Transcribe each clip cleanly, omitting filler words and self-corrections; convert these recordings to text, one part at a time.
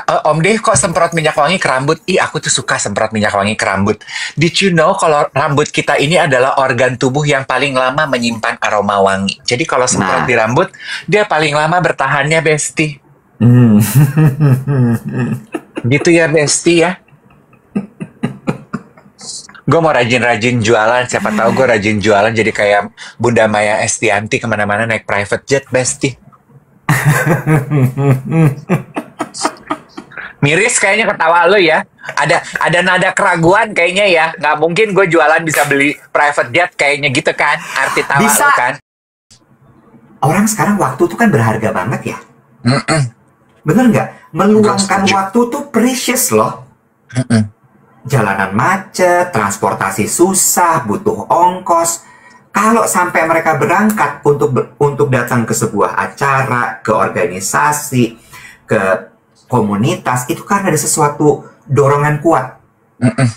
Om Deh kok semprot minyak wangi ke rambut? Ih, aku tuh suka semprot minyak wangi ke rambut. Did you know kalau rambut kita ini adalah organ tubuh yang paling lama menyimpan aroma wangi. Jadi kalau semprot di Nah, rambut, dia paling lama bertahannya, Besti. hmm. Gitu ya, Besti ya. Gue mau rajin-rajin jualan, siapa tahu gue rajin jualan jadi kayak Bunda Maya Estianti kemana-mana naik private jet, Besti. Miris kayaknya ketawa lo ya. Ada nada keraguan kayaknya ya. Nggak mungkin gue jualan bisa beli private jet kayaknya gitu kan. Arti tawa Bisa. lo kan. Orang sekarang waktu tuh kan berharga banget ya. Mm-mm. Bener nggak? Gue Meluangkan setuju. waktu tuh precious loh. Mm-mm. Jalanan macet, transportasi susah, butuh ongkos. Kalau sampai mereka berangkat untuk datang ke sebuah acara, ke organisasi, ke komunitas, itu kan ada sesuatu dorongan kuat. Mm-mm.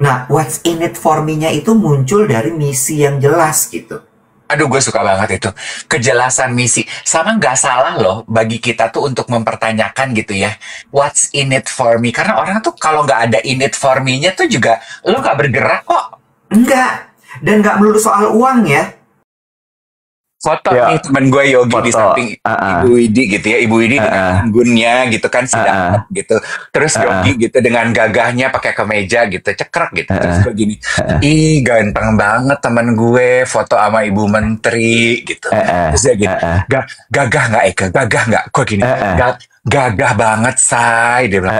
Nah, what's in it for me-nya itu muncul dari misi yang jelas gitu. Aduh, gue suka banget itu. Kejelasan misi. Sama nggak salah loh bagi kita tuh untuk mempertanyakan gitu ya. What's in it for me? Karena orang tuh kalau nggak ada in it for me-nya tuh juga lo nggak bergerak kok. Enggak. Dan nggak melulu soal uang ya. Foto Ya, nih temen gue Yogi di foto. samping Ibu Widi gitu ya. Ibu Widi dengan anggunnya gitu kan sedap gitu. Terus Yogi gitu dengan gagahnya pakai kemeja gitu, cekrek gitu. Terus gue gini, ih ganteng banget temen gue foto sama Ibu Menteri gitu. Terus dia gini, gagah nggak Eka? Gagah nggak? Gue gini, gagah banget say. Dia bilang,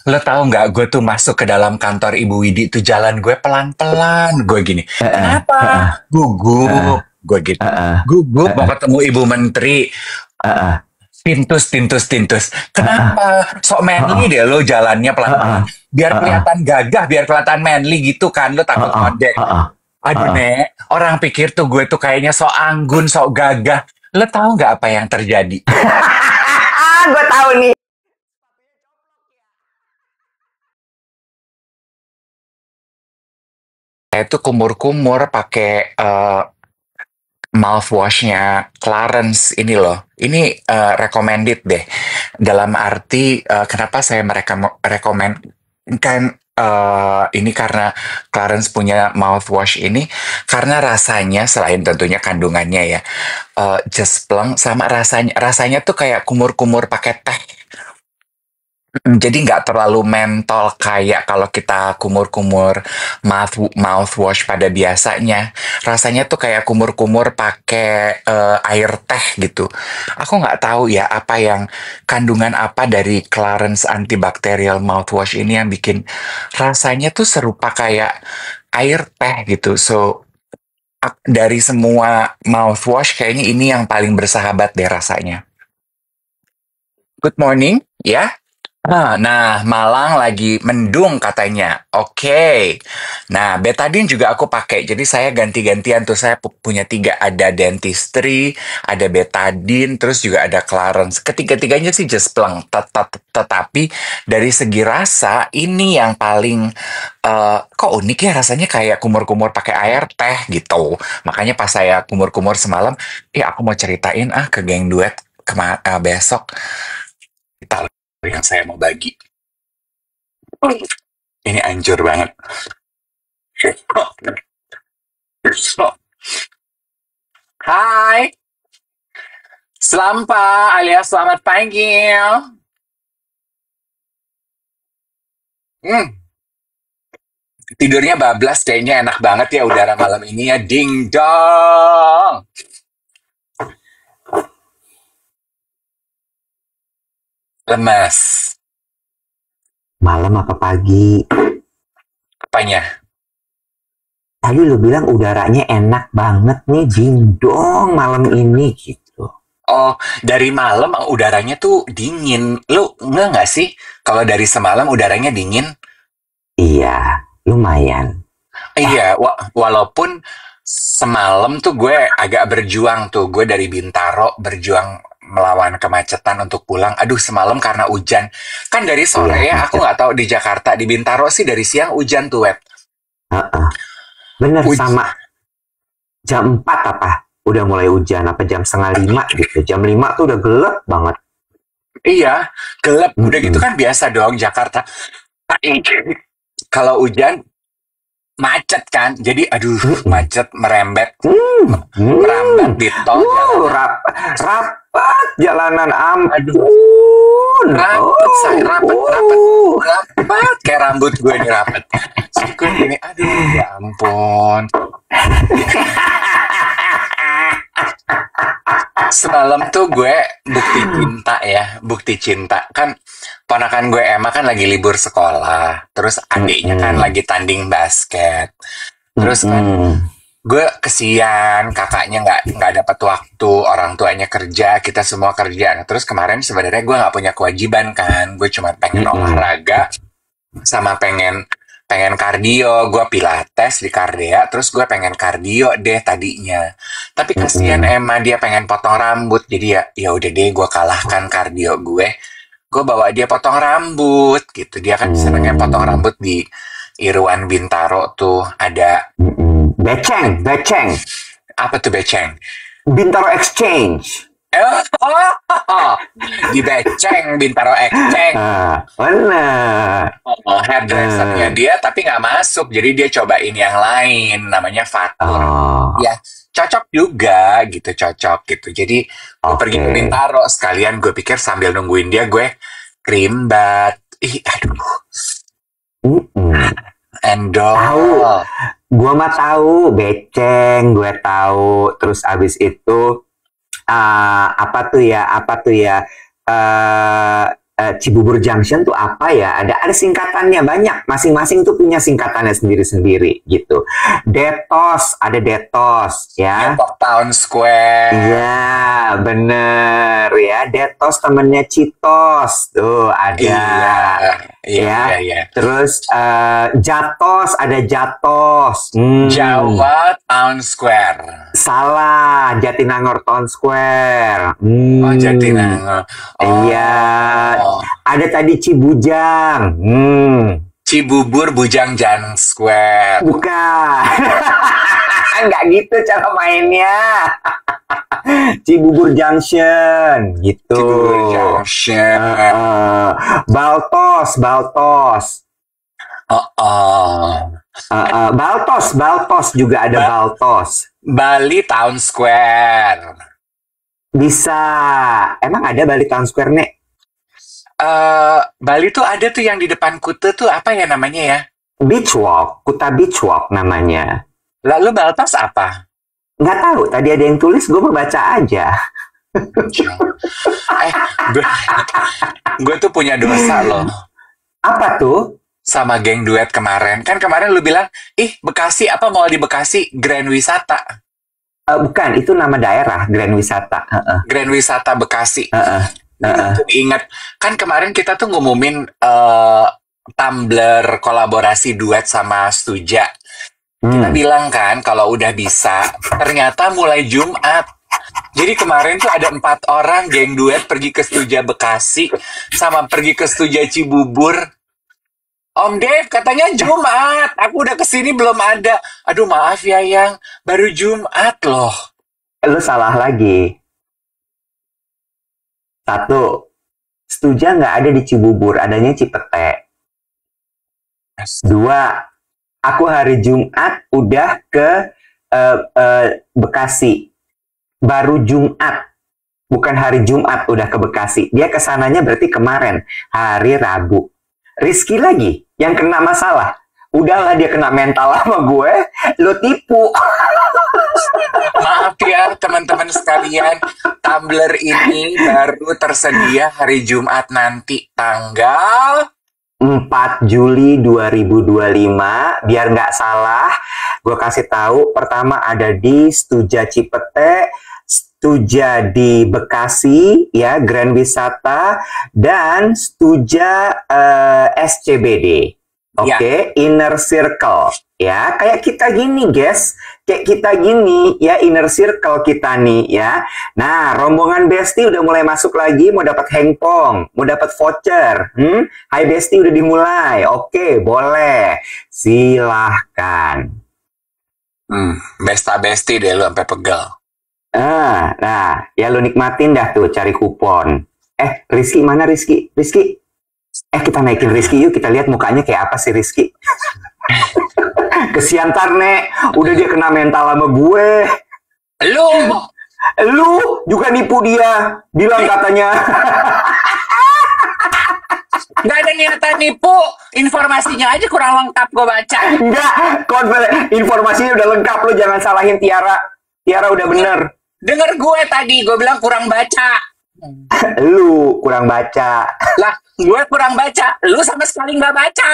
lo tahu nggak? Gue tuh masuk ke dalam kantor Ibu Widi tuh jalan gue pelan-pelan. Gue gini, kenapa? Gugup. Gue gitu, gugup mau ketemu Ibu Menteri. Tintus. Kenapa? Sok manly deh lo jalannya pelan-pelan. Biar kelihatan gagah, biar kelihatan manly gitu kan. Lo takut ngondek. Aduh, Nek. Orang pikir tuh gue tuh kayaknya sok anggun, sok gagah. Lo tahu nggak apa yang terjadi? Gue tahu nih. Saya tuh kumur-kumur pakai mouthwash-nya Clarence ini loh. Ini recommended deh. Dalam arti kenapa saya merekomendkan ini karena Clarence punya mouthwash ini karena rasanya selain tentunya kandungannya ya just plong sama rasanya tuh kayak kumur-kumur pakai teh. Jadi nggak terlalu mentol kayak kalau kita kumur-kumur mouthwash pada biasanya. Rasanya tuh kayak kumur-kumur pakai air teh gitu. Aku nggak tahu ya apa yang kandungan apa dari Clarence antibacterial mouthwash ini yang bikin rasanya tuh serupa kayak air teh gitu. So dari semua mouthwash kayaknya ini yang paling bersahabat deh rasanya. Good morning, ya. Nah, Malang lagi mendung katanya. Oke. Nah, betadine juga aku pakai. Jadi saya ganti-gantian tuh. Saya punya 3. Ada dentistry, ada betadine, terus juga ada Clarence. Ketiga-tiganya sih just pleng. Tetapi dari segi rasa, ini yang paling kok unik ya rasanya kayak kumur-kumur pakai air teh gitu. Makanya pas saya kumur-kumur semalam, aku mau ceritain ke geng duet besok. Kita yang saya mau bagi. Ini anjur banget. Hai, Slampa alias selamat pagi. Tidurnya bablas kayaknya enak banget ya udara malam ini ya. Ding dong. Lemes. Malam apa pagi? Apanya? Tadi lu bilang udaranya enak banget nih, jingdong malam ini gitu. Oh, dari malam udaranya tuh dingin. Lu nggak sih kalau dari semalam udaranya dingin? Iya, lumayan. Iya, walaupun semalam tuh gue agak berjuang tuh. Gue dari Bintaro berjuang melawan kemacetan untuk pulang. Aduh, semalam karena hujan. Kan dari sore Iya, ya, aku macet. nggak tahu di Jakarta. Di Bintaro sih dari siang hujan tuh, Web. Bener, Uj- sama jam 4 apa? Udah mulai hujan, apa jam setengah 5 gitu. Jam 5 tuh udah gelap banget. Iya, gelap. Udah gitu Mm-mm. kan biasa dong Jakarta. Kalau hujan macet kan. Jadi aduh, Mm-mm. macet merembet, merambat Hmm. di tol jalanan. Rapat jalanan, Aduh, ampun. rapet saya, Oh, rapet, rapet, oh. rapet kayak rambut gue nih rapet. Terus gue gini, aduh ya ampun. Semalam tuh gue bukti cinta ya, bukti cinta. Kan ponakan gue Emma kan lagi libur sekolah. Terus adiknya kan Mm-mm. lagi tanding basket. Terus kan Mm-mm. gue kesian kakaknya nggak dapat waktu, orang tuanya kerja, kita semua kerja. Nah, terus kemarin sebenarnya gue nggak punya kewajiban kan, gue cuma pengen Mm-mm. olahraga sama pengen pengen kardio, gue pilates di Cardea, terus gue pengen kardio deh tadinya. Tapi kasihan Mm-mm. Emma, dia pengen potong rambut, jadi ya udah deh gue kalahkan kardio gue bawa dia potong rambut gitu. Dia kan senengnya potong Mm. rambut di Irwan Bintaro tuh ada Mm-mm. Beceng, beceng. apa tuh beceng? Bintaro Exchange. Di Beceng, Bintaro Ekceng. Ah, benar. Hairdressernya Eh, dia tapi nggak masuk, jadi dia cobain yang lain, namanya Fatur. oh, Ya, cocok juga gitu, cocok gitu. Jadi gue pergi oke. ke Bintaro sekalian, gue pikir sambil nungguin dia gue krimbat. Ih, aduh, Mm-mm. Tahu, endol. gua mah tahu beceng, gue tahu. Terus abis itu apa tuh ya eh Cibubur Junction tuh apa ya, ada singkatannya banyak, masing-masing tuh punya singkatannya sendiri-sendiri gitu. Detos, ada Detos ya. Depok Town Square. Iya, bener ya. Detos temennya Citos tuh ada Iya, iya, ya. iya, iya. Terus Jatos, ada Jatos. Jawa Town Square. Salah, Jatinangor Town Square. Oh, Jatinangor. Iya, Oh, ada tadi Cibujang. Cibubur Bujang Jan Square. Bukan. Nggak gitu cara mainnya. Cibubur Junction gitu. Cibubur Junction. Baltos, Baltos. Oh, oh. Baltos juga ada Baltos. Bali Town Square. Bisa. Emang ada Bali Town Square, Nek? Bali tuh ada tuh yang di depan Kute tuh apa ya namanya ya? Beach Walk, Kuta Beach Walk namanya. Lalu Baltas apa? Nggak tahu, tadi ada yang tulis, gue membaca aja. Eh, gue tuh punya dosa loh Apa tuh? sama geng duet kemarin. Kan kemarin lu bilang, ih Bekasi apa mau di Bekasi Grand Wisata. Bukan, itu nama daerah, Grand Wisata. Grand Wisata Bekasi. Uh-uh. Gue ingat, kan kemarin kita tuh ngumumin tumbler kolaborasi duet sama Stuja. Kita bilang kan kalau udah bisa, ternyata mulai Jumat. Jadi kemarin tuh ada 4 orang geng duet pergi ke Stuja Bekasi sama pergi ke Stuja Cibubur. Om Dev katanya Jumat, aku udah kesini belum ada. Aduh maaf ya Yang, baru Jumat loh. Lu salah lagi. Satu, Stuja nggak ada di Cibubur, adanya Cipete. Dua, aku hari Jumat udah ke Bekasi. Baru Jumat, bukan hari Jumat udah ke Bekasi. Dia kesananya berarti kemarin, hari Rabu. Rizky lagi yang kena masalah. Udahlah dia kena mental sama gue, lo tipu. Maaf ya teman-teman sekalian, tumbler ini baru tersedia hari Jumat nanti tanggal 4 Juli 2025, biar nggak salah, gue kasih tahu. Pertama ada di Stuja Cipete, Stuja di Bekasi, ya Grand Wisata, dan Stuja SCBD. Oke, Inner Circle. Ya, kayak kita gini, guys. Kayak kita gini, ya, Inner Circle kita nih, ya. Nah, rombongan Besti udah mulai masuk lagi, mau dapat hengpong, mau dapat voucher. Hai Besti udah dimulai. Oke, boleh. Silahkan. Besta besti deh lu sampai pegel. Nah, ya lu nikmatin dah tuh cari kupon. Rizky mana Rizky? Rizky, kita naikin Rizky yuk, kita lihat mukanya kayak apa sih Rizky. Kesian tar, Nek. Udah dia kena mental sama gue. Lu juga nipu dia. Bilang katanya. Nggak ada niatan nipu. Informasinya aja kurang lengkap gue baca. Enggak, informasinya udah lengkap. Lu jangan salahin Tiara. Tiara udah bener. Dengar gue tadi, gue bilang kurang baca. Lu kurang baca. Lah, gue kurang baca. Lu sama sekali nggak baca.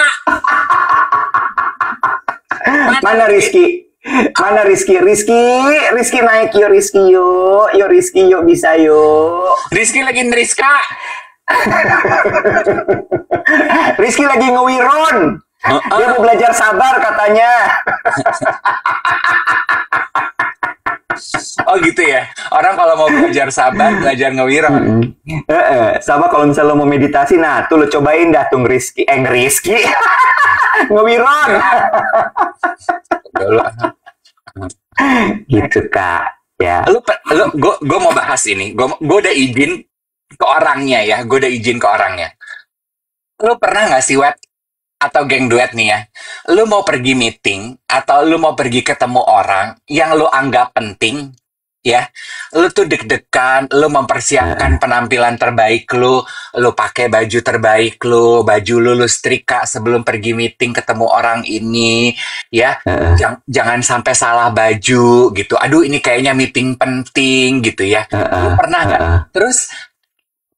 Mana Rizky? Mana Rizky? Rizky naik yuk Rizky yuk. Yuk Rizky yuk, bisa yuk. Rizky lagi neriska. Rizky lagi ngewiron. Dia mau belajar sabar katanya. Oh gitu ya. Orang kalau mau belajar sabar, belajar ngewiron. Sama kalau misalnya lo mau meditasi, nah tuh lo cobain dah tuh Rizky. Ngewiron. Gitu Kak. Ya. Gue mau bahas ini. Gue udah izin ke orangnya ya. Lu pernah nggak sih, Wet? Atau geng duet nih ya, lu mau pergi meeting atau lu mau pergi ketemu orang yang lu anggap penting, ya, lu tuh deg-degan, lu mempersiapkan penampilan terbaik lu pakai baju terbaik baju lu setrika sebelum pergi meeting ketemu orang ini, ya, jangan sampai salah baju gitu. Aduh, ini kayaknya meeting penting gitu ya. Lu pernah nggak? Terus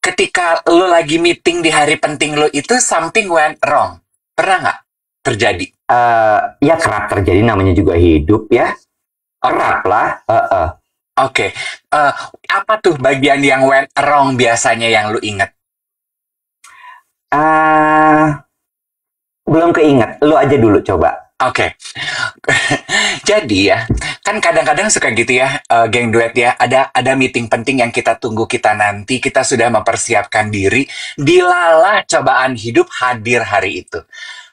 ketika lu lagi meeting di hari penting lu itu something went wrong. Pernah nggak terjadi? Ya kerap terjadi, namanya juga hidup ya. Kerap lah. Oke. Apa tuh bagian yang went wrong biasanya yang lu inget? Belum keinget. Lu aja dulu coba. Oke. Jadi ya, kan kadang-kadang suka gitu ya, geng duet ya, ada meeting penting yang kita tunggu, kita nanti, kita sudah mempersiapkan diri, dilalah cobaan hidup hadir hari itu.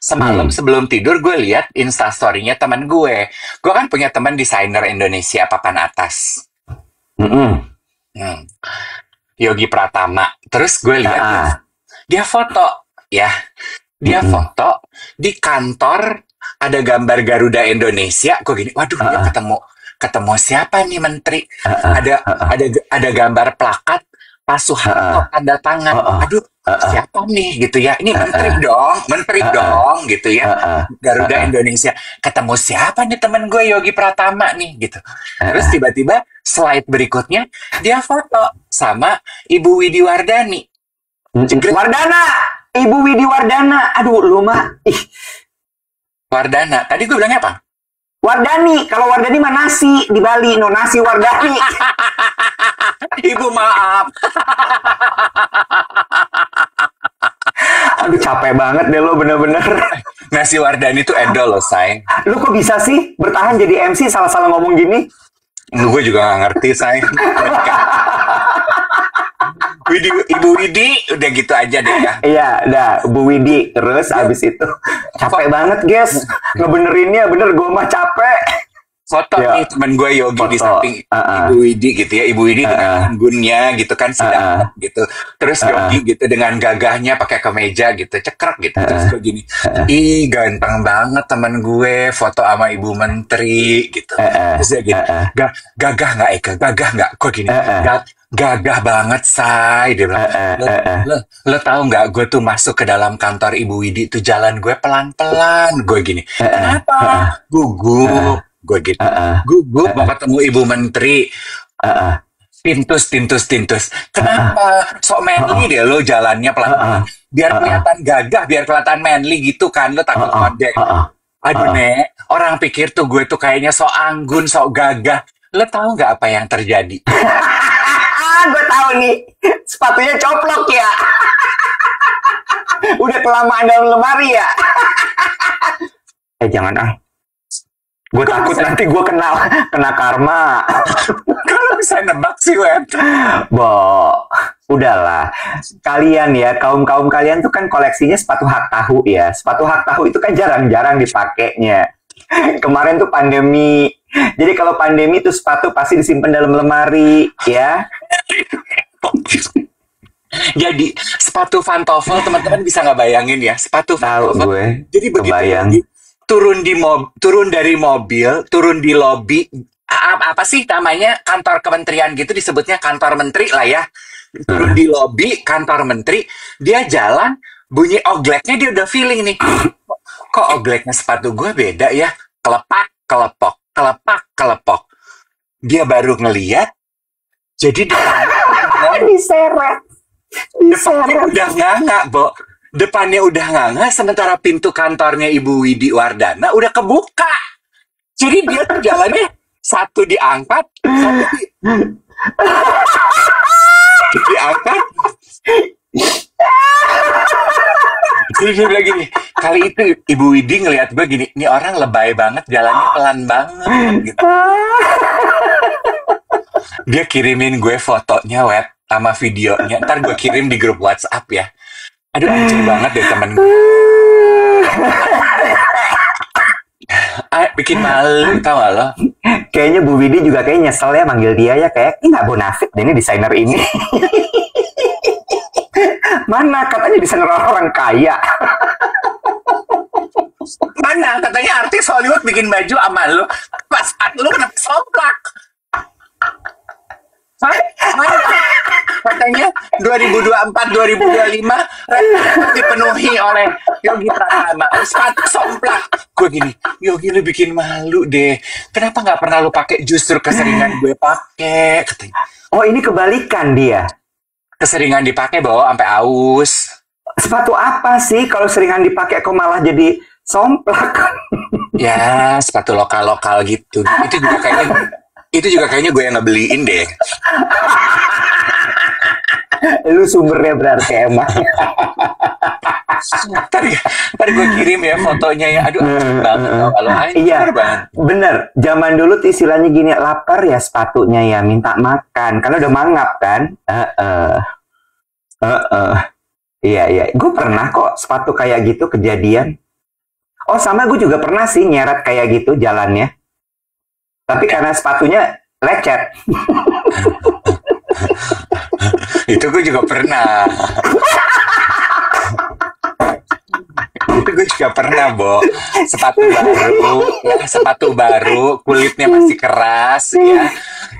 Semalam sebelum tidur gue lihat instastory-nya teman gue. Gue kan punya teman desainer Indonesia papan atas. Yogi Pratama. Terus gue lihat dia foto ya. Dia foto di kantor, ada gambar Garuda Indonesia. Gue gini, waduh, dia ketemu siapa nih menteri? Ada gambar plakat Pak Soeharto tanda tangan. Aduh, siapa nih gitu ya? Ini menteri dong gitu ya. Garuda Indonesia. Ketemu siapa nih temen gue Yogi Pratama nih gitu. Terus tiba-tiba slide berikutnya dia foto sama Ibu Widi Wardani. Ibu Widi Wardana. Aduh, lu mah. Wardana. Tadi gue bilangnya apa? Wardani. Kalau Wardani mah nasi di Bali. No, nasi Wardani. Ibu maaf. Aduh, capek banget deh lo bener-bener. Nasi Wardani itu endol loh, say. Lu kok bisa sih bertahan jadi MC salah-salah ngomong gini? Gue juga gak ngerti, say. Ibu Widi, udah gitu aja deh ya. Iya, udah Bu Widi. Terus abis itu capek banget, guys. Ngebenerinnya bener, gue mah capek. Foto nih temen gue Yogi di samping Ibu Widi gitu ya. Ibu Widi dengan anggunnya gitu kan, sedang gitu. Terus Yogi gitu dengan gagahnya pakai kemeja gitu, cekrek gitu. Terus gue gini, ih ganteng banget temen gue, foto sama Ibu Menteri gitu. Terus dia gini, gagah nggak Eka? Gagah nggak? Kok gini? Gagah banget, say. Dia bilang, lo tahu nggak, gue tuh masuk ke dalam kantor Ibu Widi tuh jalan gue pelan-pelan. Gue gini, kenapa? Gugup. Gue gitu, gugup mau ketemu Ibu Menteri. Tintus. Kenapa? Sok manly deh lo jalannya pelan-pelan. Biar kelihatan gagah, biar kelihatan manly gitu kan. Lo takut ngodek. Aduh, Nek, orang pikir tuh gue tuh kayaknya sok anggun, sok gagah. Lo tahu nggak apa yang terjadi? Gue tahu nih, sepatunya coplok ya. Udah kelamaan dalam lemari ya. Jangan gue takut nanti gue kena karma. Kalau bisa nebak sih, Wet. Udahlah. Kalian ya, kaum kalian tuh kan koleksinya sepatu hak tahu ya. Sepatu hak tahu itu kan jarang-jarang dipakainya. Kemarin tuh pandemi. Jadi kalau pandemi tuh sepatu pasti disimpan dalam lemari, ya. Jadi sepatu pantofel teman-teman bisa nggak bayangin ya sepatu Tahu pantofel. gue, Jadi begitu kebayang. turun dari mobil, turun di lobi apa sih namanya kantor kementerian gitu disebutnya kantor menteri lah ya. Turun di lobi kantor menteri, dia jalan bunyi ogleknya dia udah feeling nih. Kok ogleknya sepatu gue beda ya? Kelepak, kelepok, kelepak, kelepok. Dia baru ngeliat, jadi Diseret. depannya udah nganga, Bo. Depannya udah nganga, sementara pintu kantornya Ibu Widi Wardana udah kebuka. Jadi dia tuh jalannya satu diangkat, diangkat. Terus dia bilang gini, kali itu Ibu Widi ngeliat gue gini, ini orang lebay banget, jalannya pelan banget gitu. Dia kirimin gue fotonya, Wet, sama videonya. Ntar gue kirim di grup WhatsApp ya. Aduh, anjing banget deh temen gue. Bikin malu, tau gak lo? Kayaknya Bu Widi juga kayak nyesel ya manggil dia ya. Kayak, ini gak bonafit deh ini desainer ini. Mana katanya desainer orang kaya. Mana katanya artis Hollywood bikin baju sama lo. Pas lu kenapa somplak? Hah? Mana? Katanya 2024-2025 dipenuhi oleh Yogi Pratama. Sepatu somplak. Gue gini, Yogi lu bikin malu deh. Kenapa nggak pernah lu pakai justru keseringan gue pakai? Katanya. Oh ini kebalikan dia. Keseringan dipakai bawa sampai aus. Sepatu apa sih kalau seringan dipakai kok malah jadi somplak? Ya sepatu lokal-lokal gitu. Itu juga kayaknya gue yang ngebeliin deh. Lu sumbernya berarti emang. Tadi gue kirim ya fotonya ya. Aduh, banget kalau iya, bener. Zaman dulu tuh istilahnya gini, lapar ya sepatunya ya, minta makan. Karena udah mangap kan. Iya. Gue pernah kok sepatu kayak gitu kejadian. Oh sama gue juga pernah sih nyeret kayak gitu jalannya. Tapi karena sepatunya lecet. Itu gue juga pernah. Itu gue juga pernah, Bo. Sepatu baru, kulitnya masih keras ya.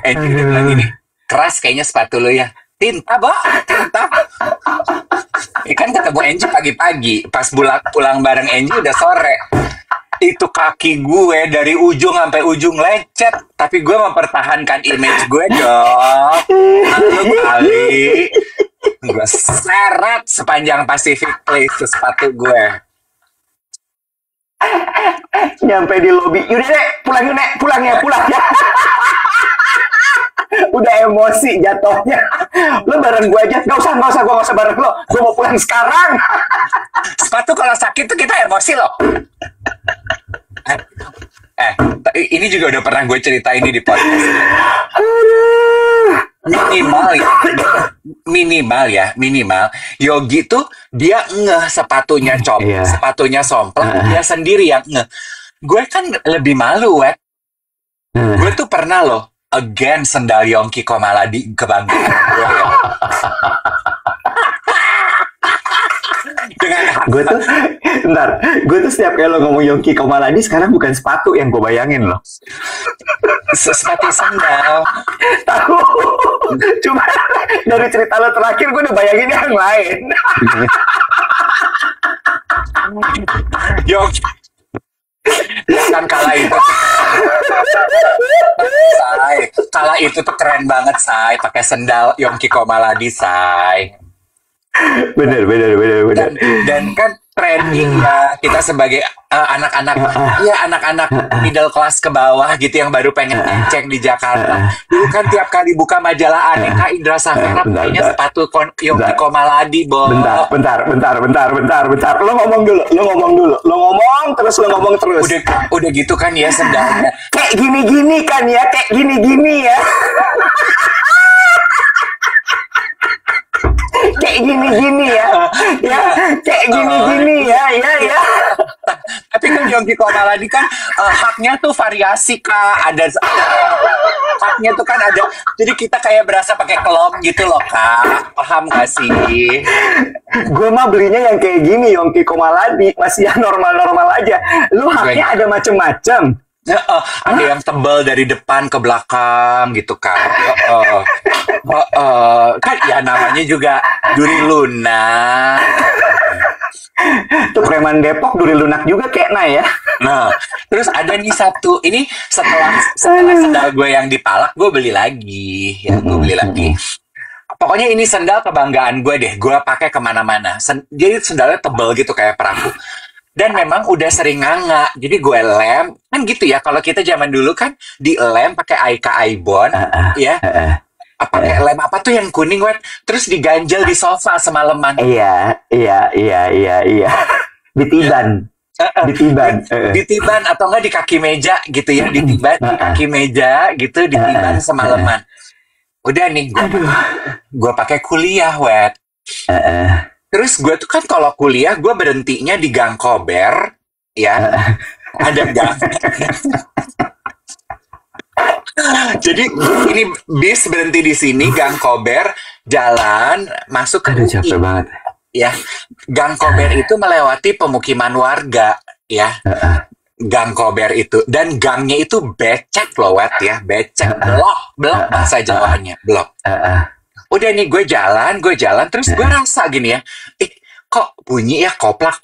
Angie udah bilang gini, keras kayaknya sepatu lo ya. Tinta, Bo, tinta. Kan ketemu Angie pagi-pagi, pas pulang bareng Angie udah sore. Itu kaki gue dari ujung sampai ujung lecet, tapi gue mempertahankan image gue dong. Lalu kali gue seret sepanjang Pacific Place tuh sepatu gue. Nyampe di lobi, yaudah deh, pulang ya. Udah emosi jatuhnya. Lo bareng gue aja, gak usah gue gak usah bareng lo. Gue mau pulang sekarang. Sepatu kalau sakit tuh kita emosi loh. Ini juga udah pernah gue cerita ini di podcast. Minimal Yogi tuh dia ngeh sepatunya somplak, dia sendiri yang ngeh. Gue kan lebih malu, Wet. Gue tuh pernah loh again sendal Yongki Komaladi kebanggaan gue ya. Gue tuh setiap kali lo ngomong Yongki Komaladi sekarang bukan sepatu yang gue bayangin loh. Sepatu sandal. Tahu. Cuma dari cerita lo terakhir gue udah bayangin yang lain. Yongki kan kala itu tuh keren banget, Say, pakai sendal Yongki Komaladi, Say. Bener. Dan kan trending ya kita sebagai anak-anak middle class ke bawah gitu yang baru pengen cek di Jakarta. Dulu kan tiap kali buka majalah Aneka, Indra Safira pakainya sepatu Yongki Komaladi, Bo. Bentar. Lo ngomong terus. Udah gitu kan ya sendalnya. Kayak gini-gini ya. Kayak gini-gini ya. Ya. Tapi kan Yongki Komaladi kan haknya tuh variasi Kak. Ada haknya tuh kan ada. Jadi kita kayak berasa pakai kelom gitu loh Kak. Paham gak sih? Gue mah belinya yang kayak gini, Yongki Komaladi, masih yang normal-normal aja. Lu haknya ada macem-macem. Ada yang tebal dari depan ke belakang gitu kan. Kan ya namanya juga duri lunak. Tuh preman Depok duri lunak juga kayak ya. Nah, terus ada nih satu. Ini setelah sendal gue yang dipalak, gue beli lagi. Ya, gue beli lagi. Pokoknya ini sendal kebanggaan gue deh. Gue pakai kemana-mana. Jadi sendalnya tebal gitu kayak perahu. Dan memang udah sering nganga. Jadi gue lem. Kan gitu ya. Kalau kita zaman dulu kan dilem pakai Aika Aibon. Ya. Pakai lem apa tuh yang kuning, Wet? Terus diganjel di sofa semalaman. Iya. Ditiban. Ditiban atau enggak di kaki meja gitu ya. Ditiban di kaki meja gitu. Ditiban semalaman. Udah nih. Gue pakai kuliah, Wet. Terus gue tuh kan kalau kuliah gue berhentinya di Gang Kober, ya. Ada gang. Jadi ini bis berhenti di sini, Gang Kober, jalan masuk ke UI. Capek banget. Ya, Gang Kober itu melewati pemukiman warga, ya. Gang Kober itu, dan gangnya itu becek loh, Wet, ya, becek, blok bahasa Jawanya, blok. Udah nih gue jalan, terus gue rasa gini ya, kok bunyi ya koplak,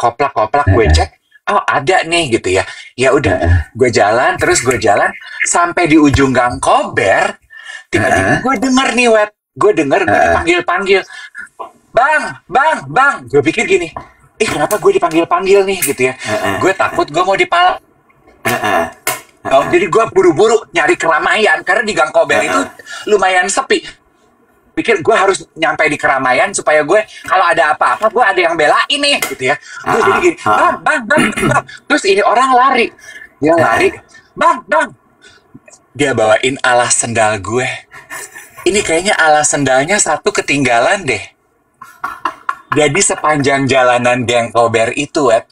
gue cek, oh ada nih gitu ya. Ya udah, gue jalan sampai di ujung Gang Kober, tiba-tiba gue denger nih, Wet, gue dipanggil-panggil, bang, gue pikir gini, kenapa gue dipanggil-panggil nih gitu ya, gue takut gue mau dipalak. Jadi gue buru-buru nyari keramaian, karena di Gang Kober itu lumayan sepi. Pikir gue harus nyampe di keramaian supaya gue kalau ada apa-apa gue ada yang belain nih gitu ya. Gue jadi gini, bang. Terus ini orang lari, dia lari, bang. Dia bawain alas sendal gue. Ini kayaknya alas sendalnya satu ketinggalan deh. Jadi sepanjang jalanan Gang Kober itu, Wet,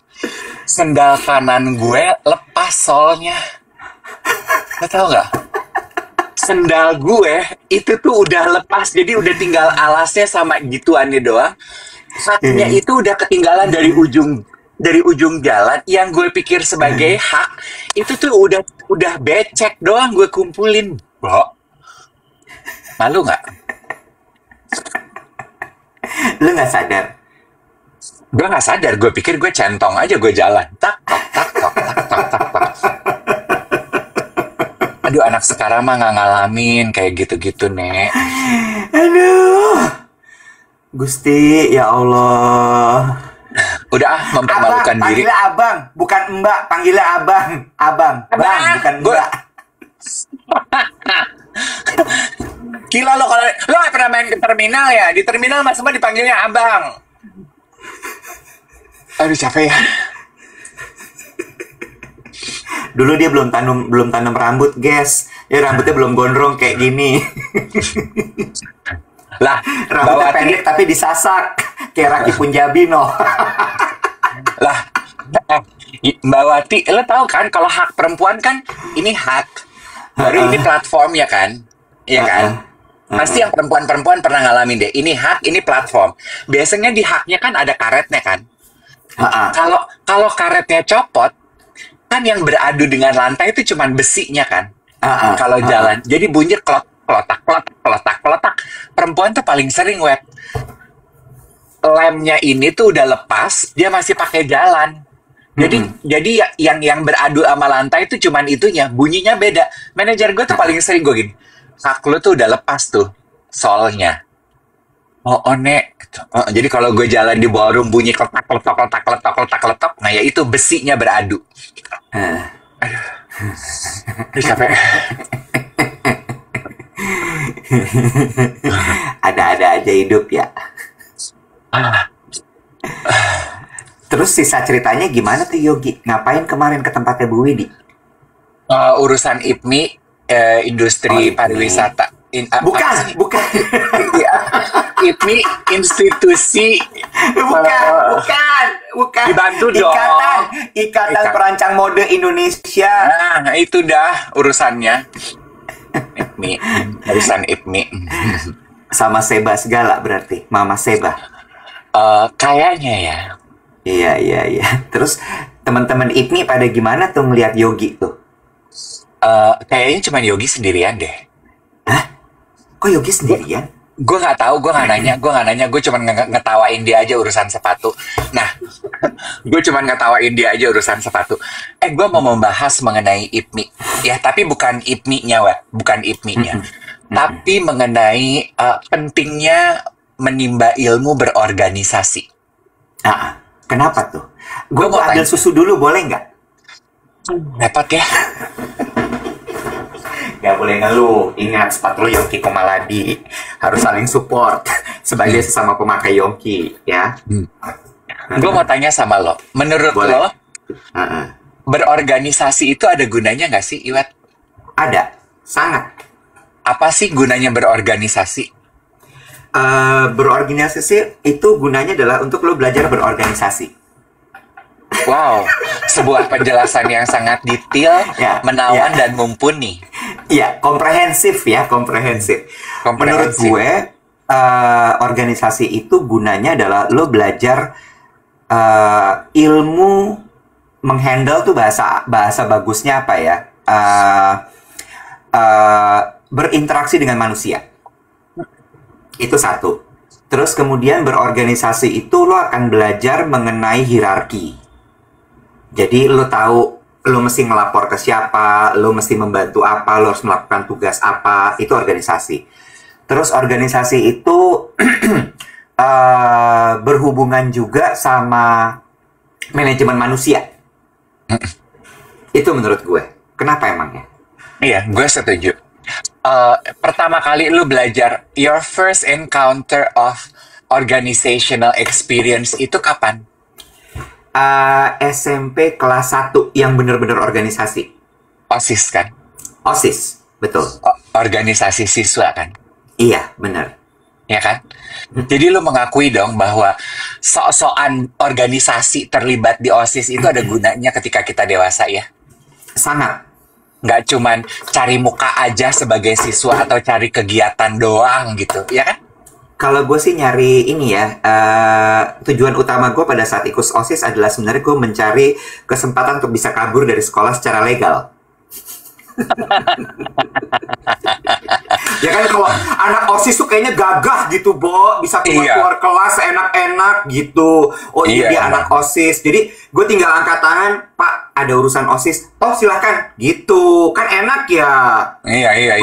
sendal kanan gue lepas solnya. Lo tau gak? Sendal gue itu tuh udah lepas, jadi udah tinggal alasnya sama gituannya doang. Haknya itu udah ketinggalan dari ujung jalan. Yang gue pikir sebagai hak itu tuh udah becek doang gue kumpulin. Malu nggak? Lu nggak sadar? Gue nggak sadar. Gue pikir gue centong aja, gue jalan. Tak. Aduh, anak sekarang mah nggak ngalamin kayak gitu-gitu, Nek. Aduh, Gusti, ya Allah. Udah mempermalukan abang, diri. Panggilnya abang, bukan mbak. Panggilnya abang. Bang, bukan mbak. Gila lo, kalau lo nggak pernah main ke terminal ya? Di terminal mas semua dipanggilnya abang. Aduh, capek ya. Dulu dia belum tanam rambut, guys. Ya rambutnya belum gondrong kayak gini. Lah, rambutnya pendek tapi disasak kayak Raki Punjabi, no. Lah, Mbak Wati, lo tahu kan kalau hak perempuan kan ini hak. Baru ini platform ya kan? Iya kan? Pasti yang perempuan-perempuan pernah ngalamin deh. Ini hak, ini platform. Biasanya di haknya kan ada karetnya kan? Kalau karetnya copot, kan yang beradu dengan lantai itu cuman besinya kan? Kalau jalan. Jadi bunyi klotak. Perempuan tuh paling sering, Wet. Lemnya ini tuh udah lepas, dia masih pakai jalan. Jadi yang beradu sama lantai itu cuman itunya, bunyinya beda. Manajer gue tuh paling sering gue gini, hak lu tuh udah lepas tuh soalnya. Nek. Jadi kalau gue jalan di ballroom bunyi kletak, nah ya itu besinya beradu. Aduh, capek. Ada-ada aja hidup ya. Terus sisa ceritanya gimana tuh, Yogi? Ngapain kemarin ke tempatnya Bu Widi? Urusan IPMI, industri pariwisata. Bukan. IPMI institusi. Bukan. Bukan. Dibantu dong. Ikatan Perancang Mode Indonesia. Nah, itu dah urusannya. IPMI, urusan IPMI. Sama Seba segala berarti, Mama Seba. Kayaknya ya. Iya. Terus teman-teman IPMI pada gimana tuh ngelihat Yogi tuh? Kayaknya cuma Yogi sendirian deh. Hah? Kok Yogi sendirian? Gue nggak tahu, gue nggak nanya, gue cuma ngetawain dia aja urusan sepatu. Nah, gue cuma ngetawain dia aja urusan sepatu. Gue mau membahas mengenai IPMI, ya tapi bukan IPMI-nya, bukan IPMI-nya, tapi mengenai pentingnya menimba ilmu berorganisasi. Kenapa tuh? Gue mau ambil susu dulu, boleh nggak? Repot ya. Gak boleh ngeluh. Ingat, sepatu lo Yongki Komaladi. Harus saling support sebagai sesama pemakai Yongki, ya. Gue mau tanya sama lo. Menurut Boleh. lo, berorganisasi itu ada gunanya nggak sih, Iwet? Ada. Sangat. Apa sih gunanya berorganisasi? Berorganisasi itu gunanya adalah untuk lo belajar berorganisasi. Wow, sebuah penjelasan yang sangat detail, menawan, dan mumpuni. Iya, komprehensif ya, komprehensif. Menurut gue, organisasi itu gunanya adalah lo belajar ilmu menghandle tuh bahasa bagusnya apa ya? Berinteraksi dengan manusia. Itu satu. Terus kemudian berorganisasi itu lo akan belajar mengenai hierarki. Jadi lo tahu lo mesti ngelapor ke siapa, lo mesti membantu apa, lo harus melakukan tugas apa, itu organisasi. Terus organisasi itu berhubungan juga sama manajemen manusia. Itu menurut gue. Kenapa emangnya? Iya, gue setuju. Pertama kali lo belajar your first encounter of organizational experience itu kapan? SMP kelas 1 yang bener-bener organisasi. OSIS kan? OSIS, betul. Organisasi siswa kan? Iya, bener. Ya kan? Jadi lu mengakui dong bahwa sok-sokan organisasi terlibat di OSIS itu ada gunanya ketika kita dewasa ya? Sangat. Nggak cuman cari muka aja sebagai siswa atau cari kegiatan doang gitu, ya kan? Kalau gue sih nyari ini ya, tujuan utama gue pada saat ikut OSIS adalah sebenarnya gue mencari kesempatan untuk bisa kabur dari sekolah secara legal. Ya kan kalau anak OSIS tuh kayaknya gagah gitu, Bo. Bisa keluar kelas enak-enak gitu. Oh iya, dia anak OSIS. Jadi gue tinggal angkat tangan, Pak, ada urusan OSIS. Oh silahkan, gitu. Kan enak ya. Iya.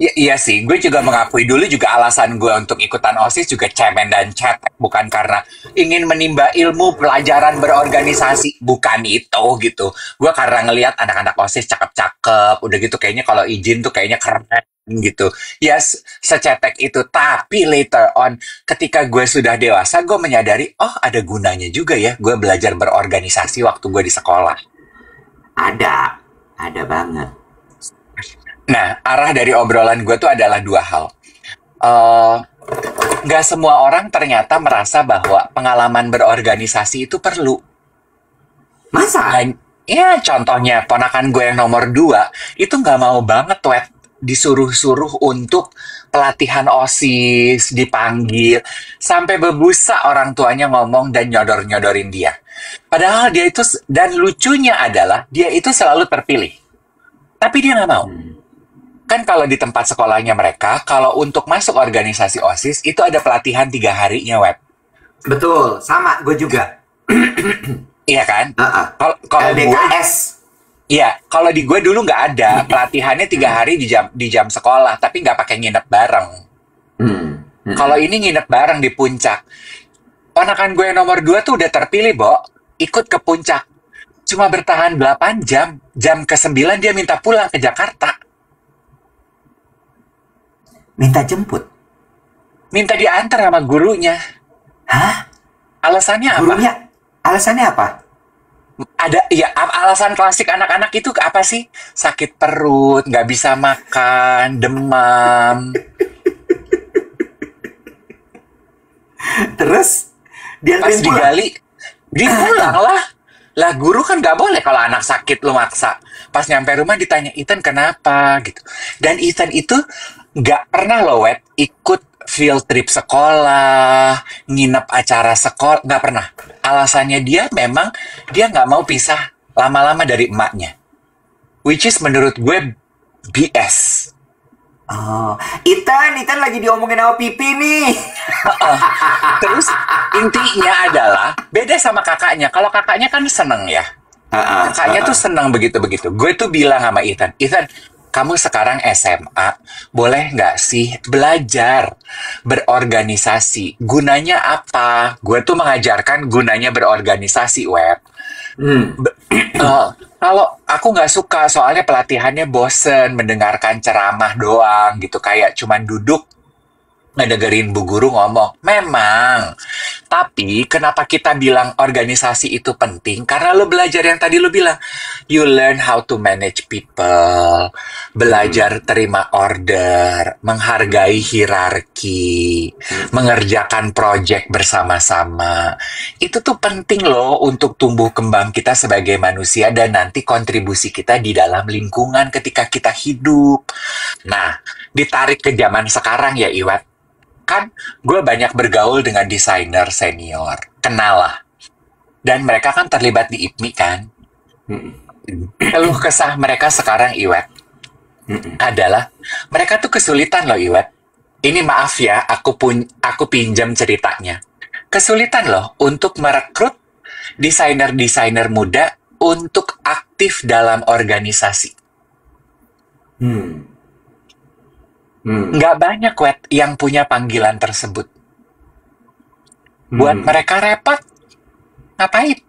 Iya sih, gue juga mengakui dulu juga alasan gue untuk ikutan OSIS juga cemen dan cetek. Bukan karena ingin menimba ilmu pelajaran berorganisasi. Bukan itu gitu. Gue karena ngelihat anak-anak OSIS cakep-cakep. Udah gitu kayaknya kalau izin tuh kayaknya keren gitu. Yes, secetek itu. Tapi later on, ketika gue sudah dewasa, gue menyadari, oh ada gunanya juga ya gue belajar berorganisasi waktu gue di sekolah. Ada banget. Nah, arah dari obrolan gue tuh adalah dua hal. Gak semua orang ternyata merasa bahwa pengalaman berorganisasi itu perlu. Masa? Ya, contohnya ponakan gue yang nomor 2 itu gak mau banget disuruh-suruh untuk pelatihan OSIS, dipanggil, sampai bebusa orang tuanya ngomong dan nyodor-nyodorin dia. Padahal dia itu, dan lucunya adalah dia itu selalu terpilih. Tapi dia nggak mau. Kan kalau di tempat sekolahnya mereka, kalau untuk masuk organisasi OSIS, itu ada pelatihan 3 harinya, Web. Betul, sama, gue juga. Iya kan? Kalau LDKS. Iya, kalau di gue dulu nggak ada pelatihannya 3 hari di jam sekolah, tapi nggak pakai nginep bareng. Kalau ini nginep bareng di puncak. Ponakan gue nomor 2 tuh udah terpilih, Bo, ikut ke puncak. Cuma bertahan 8 jam. Jam ke-9 dia minta pulang ke Jakarta. Minta jemput? Minta diantar sama gurunya. Hah? Alasannya apa? Alasannya apa? Ada, ya alasan klasik anak-anak itu apa sih? Sakit perut, nggak bisa makan, demam. Terus? Pas digali, Dipulang lah. Lah guru kan nggak boleh kalau anak sakit lu maksa. Pas nyampe rumah ditanya, Ethan kenapa gitu. Dan Ethan itu nggak pernah loh, Wet, ikut field trip sekolah, nginep acara sekolah, nggak pernah. Alasannya dia memang dia nggak mau pisah lama-lama dari emaknya. Which is menurut gue BS. Oh, Ethan lagi diomongin sama Pipi nih. Terus intinya adalah beda sama kakaknya. Kalau kakaknya kan seneng ya. Kakaknya tuh seneng begitu-begitu. Gue tuh bilang sama Ethan, kamu sekarang SMA, boleh nggak sih belajar berorganisasi? Gunanya apa? Gue tuh mengajarkan gunanya berorganisasi, Web. Kalau aku nggak suka, soalnya pelatihannya bosen, mendengarkan ceramah doang gitu, kayak cuman duduk ngedengerin Bu Guru ngomong. Memang. Tapi kenapa kita bilang organisasi itu penting? Karena lo belajar yang tadi lo bilang. You learn how to manage people. Belajar terima order. Menghargai hierarki. Mengerjakan project bersama-sama. Itu tuh penting loh untuk tumbuh kembang kita sebagai manusia dan nanti kontribusi kita di dalam lingkungan ketika kita hidup. Nah, ditarik ke zaman sekarang ya, Iwat. Kan gue banyak bergaul dengan desainer senior, kenal lah. Dan mereka kan terlibat di IPMI kan. Keluh kesah mereka sekarang, Iwet, adalah mereka tuh kesulitan loh, Iwet. Ini maaf ya, aku pinjam ceritanya. Kesulitan loh untuk merekrut desainer-desainer muda untuk aktif dalam organisasi. Nggak banyak, Wet, yang punya panggilan tersebut. Buat mereka repot. Ngapain?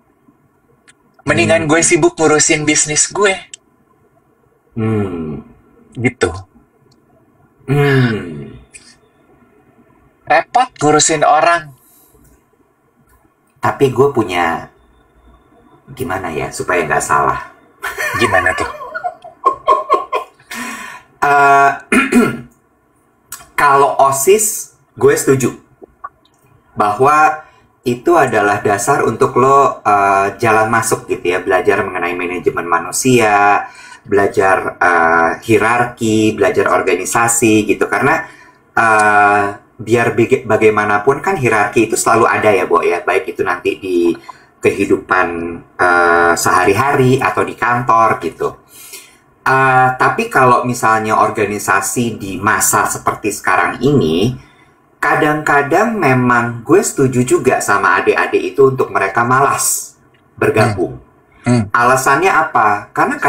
Mendingan gue sibuk ngurusin bisnis gue. Gitu. Repot ngurusin orang. Tapi gue punya, gimana ya, supaya nggak salah. Gimana tuh? Kalau OSIS, gue setuju bahwa itu adalah dasar untuk lo jalan masuk gitu ya, belajar mengenai manajemen manusia, belajar hierarki, belajar organisasi gitu, karena biar bagaimanapun kan hierarki itu selalu ada ya, Bo ya, baik itu nanti di kehidupan sehari-hari atau di kantor gitu. Tapi kalau misalnya organisasi di masa seperti sekarang ini, kadang-kadang memang gue setuju juga sama adik-adik itu untuk mereka malas bergabung. Alasannya apa? Karena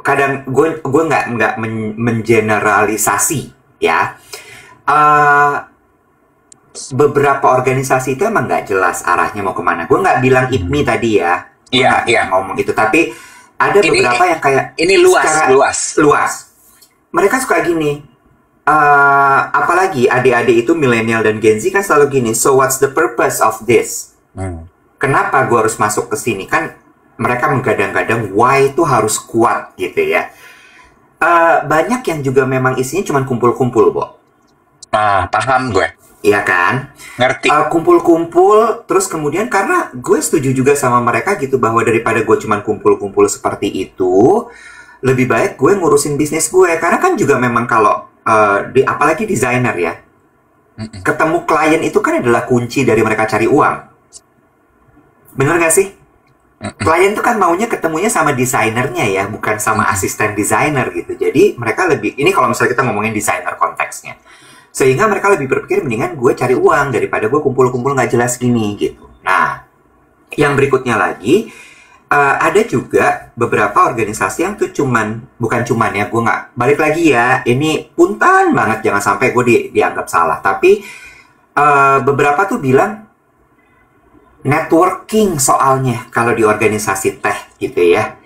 kadang gue nggak mengeneralisasi ya. Beberapa organisasi itu emang nggak jelas arahnya mau kemana. Gue nggak bilang IPMI tadi ya. Iya. Ngomong gitu, tapi ada beberapa yang kayak ini luas. Mereka suka gini, apalagi adik-adik itu milenial dan Gen Z kan selalu gini. So what's the purpose of this? Kenapa gue harus masuk ke sini? Kan mereka menggadang-gadang why itu harus kuat gitu ya. Banyak yang juga memang isinya cuma kumpul-kumpul, Bo. Paham gue. Iya kan? Ngerti. Kumpul-kumpul, terus kemudian karena gue setuju juga sama mereka gitu, bahwa daripada gue cuman kumpul-kumpul seperti itu, lebih baik gue ngurusin bisnis gue. Karena kan juga memang kalau, apalagi desainer ya, ketemu klien itu kan adalah kunci dari mereka cari uang. Bener gak sih? Klien itu kan maunya ketemunya sama desainernya ya, bukan sama asisten desainer gitu. Jadi mereka lebih, ini kalau misalnya kita ngomongin desainer konteksnya, sehingga mereka lebih berpikir mendingan gue cari uang daripada gue kumpul-kumpul nggak jelas gini gitu. Nah, yang berikutnya lagi, ada juga beberapa organisasi yang tuh bukan cuman ya, gue nggak, balik lagi ya, ini punten banget, jangan sampai gue dianggap salah. Tapi beberapa tuh bilang networking soalnya kalau di organisasi teh gitu ya.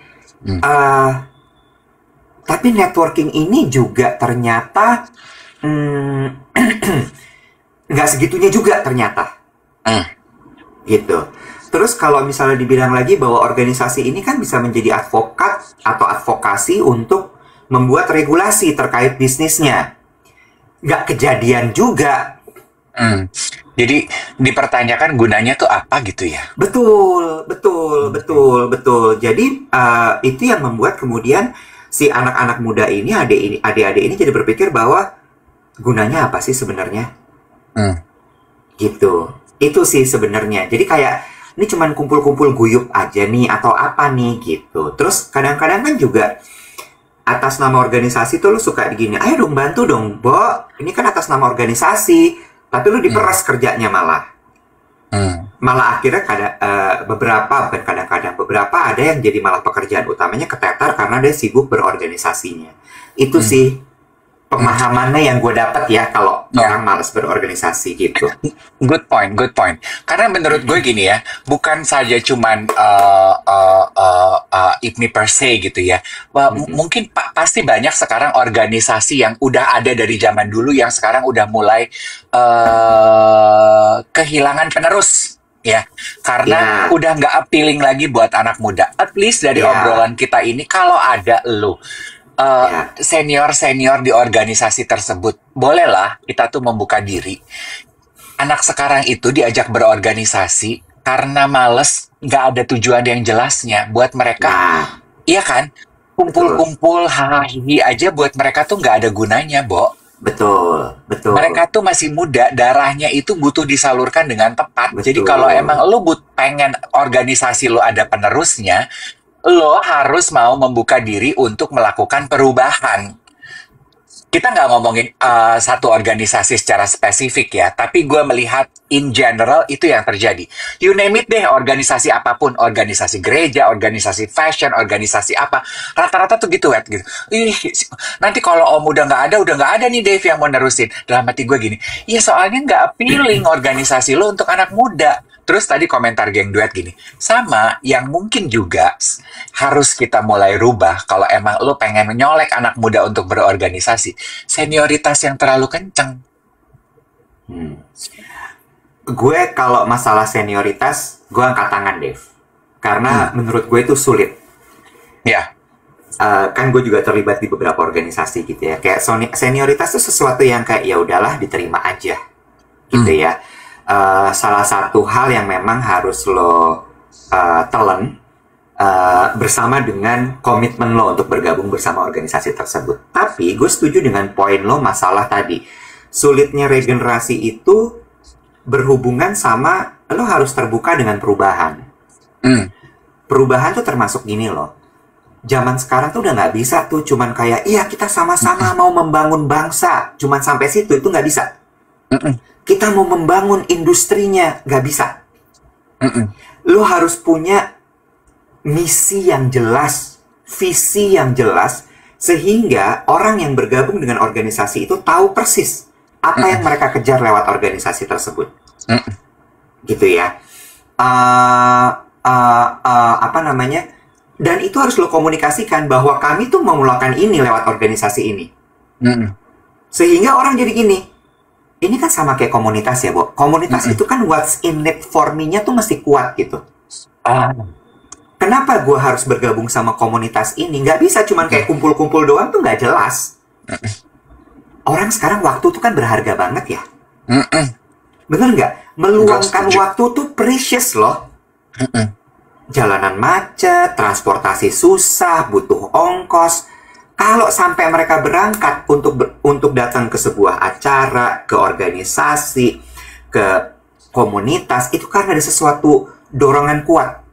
Tapi networking ini juga ternyata nggak segitunya juga ternyata. Gitu. Terus kalau misalnya dibilang lagi bahwa organisasi ini kan bisa menjadi advokat atau advokasi untuk membuat regulasi terkait bisnisnya. Nggak kejadian juga. Hmm. Jadi dipertanyakan gunanya tuh apa gitu ya? Betul, betul, betul, betul. Jadi itu yang membuat kemudian si anak-anak muda ini, adik-adik ini jadi berpikir bahwa gunanya apa sih sebenarnya? Hmm. Gitu. Itu sih sebenarnya. Jadi kayak ini cuman kumpul-kumpul guyup aja nih atau apa nih gitu. Terus kadang-kadang kan juga atas nama organisasi tuh lu suka gini, ayo dong bantu dong, Bo. Ini kan atas nama organisasi, tapi lu Hmm. diperas kerjanya malah. Hmm. Malah akhirnya bukan kadang-kadang, beberapa ada yang jadi malah pekerjaan utamanya keteter karena dia sibuk berorganisasinya. Itu Hmm. sih pemahamannya yang gue dapat ya kalau Ya. orang malas berorganisasi gitu. Good point, good point. Karena menurut gue gini ya, bukan saja cuman IPMI per se gitu ya. Mungkin pasti banyak sekarang organisasi yang udah ada dari zaman dulu yang sekarang udah mulai kehilangan penerus. Ya, karena Ya, udah nggak appealing lagi buat anak muda. At least dari ya, obrolan kita ini, kalau ada lu ya. senior-senior di organisasi tersebut, bolehlah kita tuh membuka diri. Anak sekarang itu diajak berorganisasi karena males, nggak ada tujuan yang jelasnya. Buat mereka, Nah, iya kan? betul, Kumpul-kumpul, hahaha aja buat mereka tuh nggak ada gunanya, Bo. betul, betul, Mereka tuh masih muda, darahnya itu butuh disalurkan dengan tepat. Jadi kalau emang betul. lu pengen organisasi lu ada penerusnya, lo harus mau membuka diri untuk melakukan perubahan. Kita nggak ngomongin satu organisasi secara spesifik ya, tapi gue melihat in general itu yang terjadi. You name it deh, organisasi apapun, organisasi gereja, organisasi fashion, organisasi apa, rata-rata tuh gitu, Wet, gitu. Ih, nanti kalau om udah nggak ada nih Dave yang mau nerusin. Dalam hati gue gini, ya soalnya nggak appealing organisasi lo untuk anak muda. Terus tadi komentar geng duet gini, sama yang mungkin juga harus kita mulai rubah kalau emang lo pengen menyolek anak muda untuk berorganisasi. Senioritas yang terlalu kenceng. Hmm. Gue kalau masalah senioritas, gue angkat tangan, Dev. Karena menurut gue itu sulit. Ya, Kan gue juga terlibat di beberapa organisasi gitu ya. Kayak senioritas itu sesuatu yang kayak ya udahlah diterima aja, gitu ya. Salah satu hal yang memang harus lo telan bersama dengan komitmen lo untuk bergabung bersama organisasi tersebut. Tapi gue setuju dengan poin lo masalah tadi. Sulitnya regenerasi itu berhubungan sama lo harus terbuka dengan perubahan. Hmm. Perubahan tuh termasuk gini loh. Zaman sekarang tuh udah nggak bisa tuh cuman kayak iya kita sama-sama mau membangun bangsa. Cuman sampai situ itu nggak bisa. Kita mau membangun industrinya nggak bisa. Lo harus punya misi yang jelas, visi yang jelas, sehingga orang yang bergabung dengan organisasi itu tahu persis apa yang mereka kejar lewat organisasi tersebut. Gitu ya. Apa namanya? Dan itu harus lo komunikasikan bahwa kami tuh mau melakukan ini lewat organisasi ini. Sehingga orang jadi gini, ini kan sama kayak komunitas ya, Bo. Komunitas itu kan what's in it for me-nya tuh mesti kuat gitu. Kenapa gue harus bergabung sama komunitas ini? Nggak bisa cuman kayak kumpul-kumpul doang tuh nggak jelas. Orang sekarang waktu tuh kan berharga banget ya. Bener nggak? Meluangkan waktu tuh precious loh. Jalanan macet, transportasi susah, butuh ongkos. Kalau sampai mereka berangkat untuk datang ke sebuah acara, ke organisasi, ke komunitas, itu karena ada sesuatu dorongan kuat.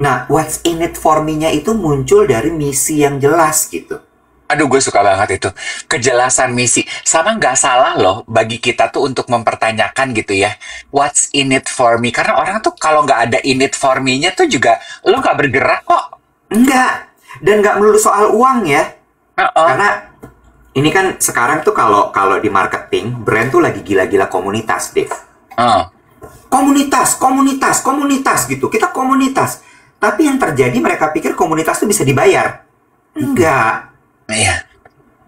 Nah, what's in it for me-nya itu muncul dari misi yang jelas gitu. Aduh, gue suka banget itu. Kejelasan misi. Sama nggak salah loh bagi kita tuh untuk mempertanyakan gitu ya. What's in it for me? Karena orang tuh kalau nggak ada in it for me-nya tuh juga lo nggak bergerak kok. Enggak. Dan nggak melulu soal uang ya. Karena ini kan sekarang tuh kalau di marketing, brand tuh lagi gila-gila komunitas, Dave. Komunitas gitu. Kita komunitas. Tapi yang terjadi mereka pikir komunitas tuh bisa dibayar. Enggak. Iya.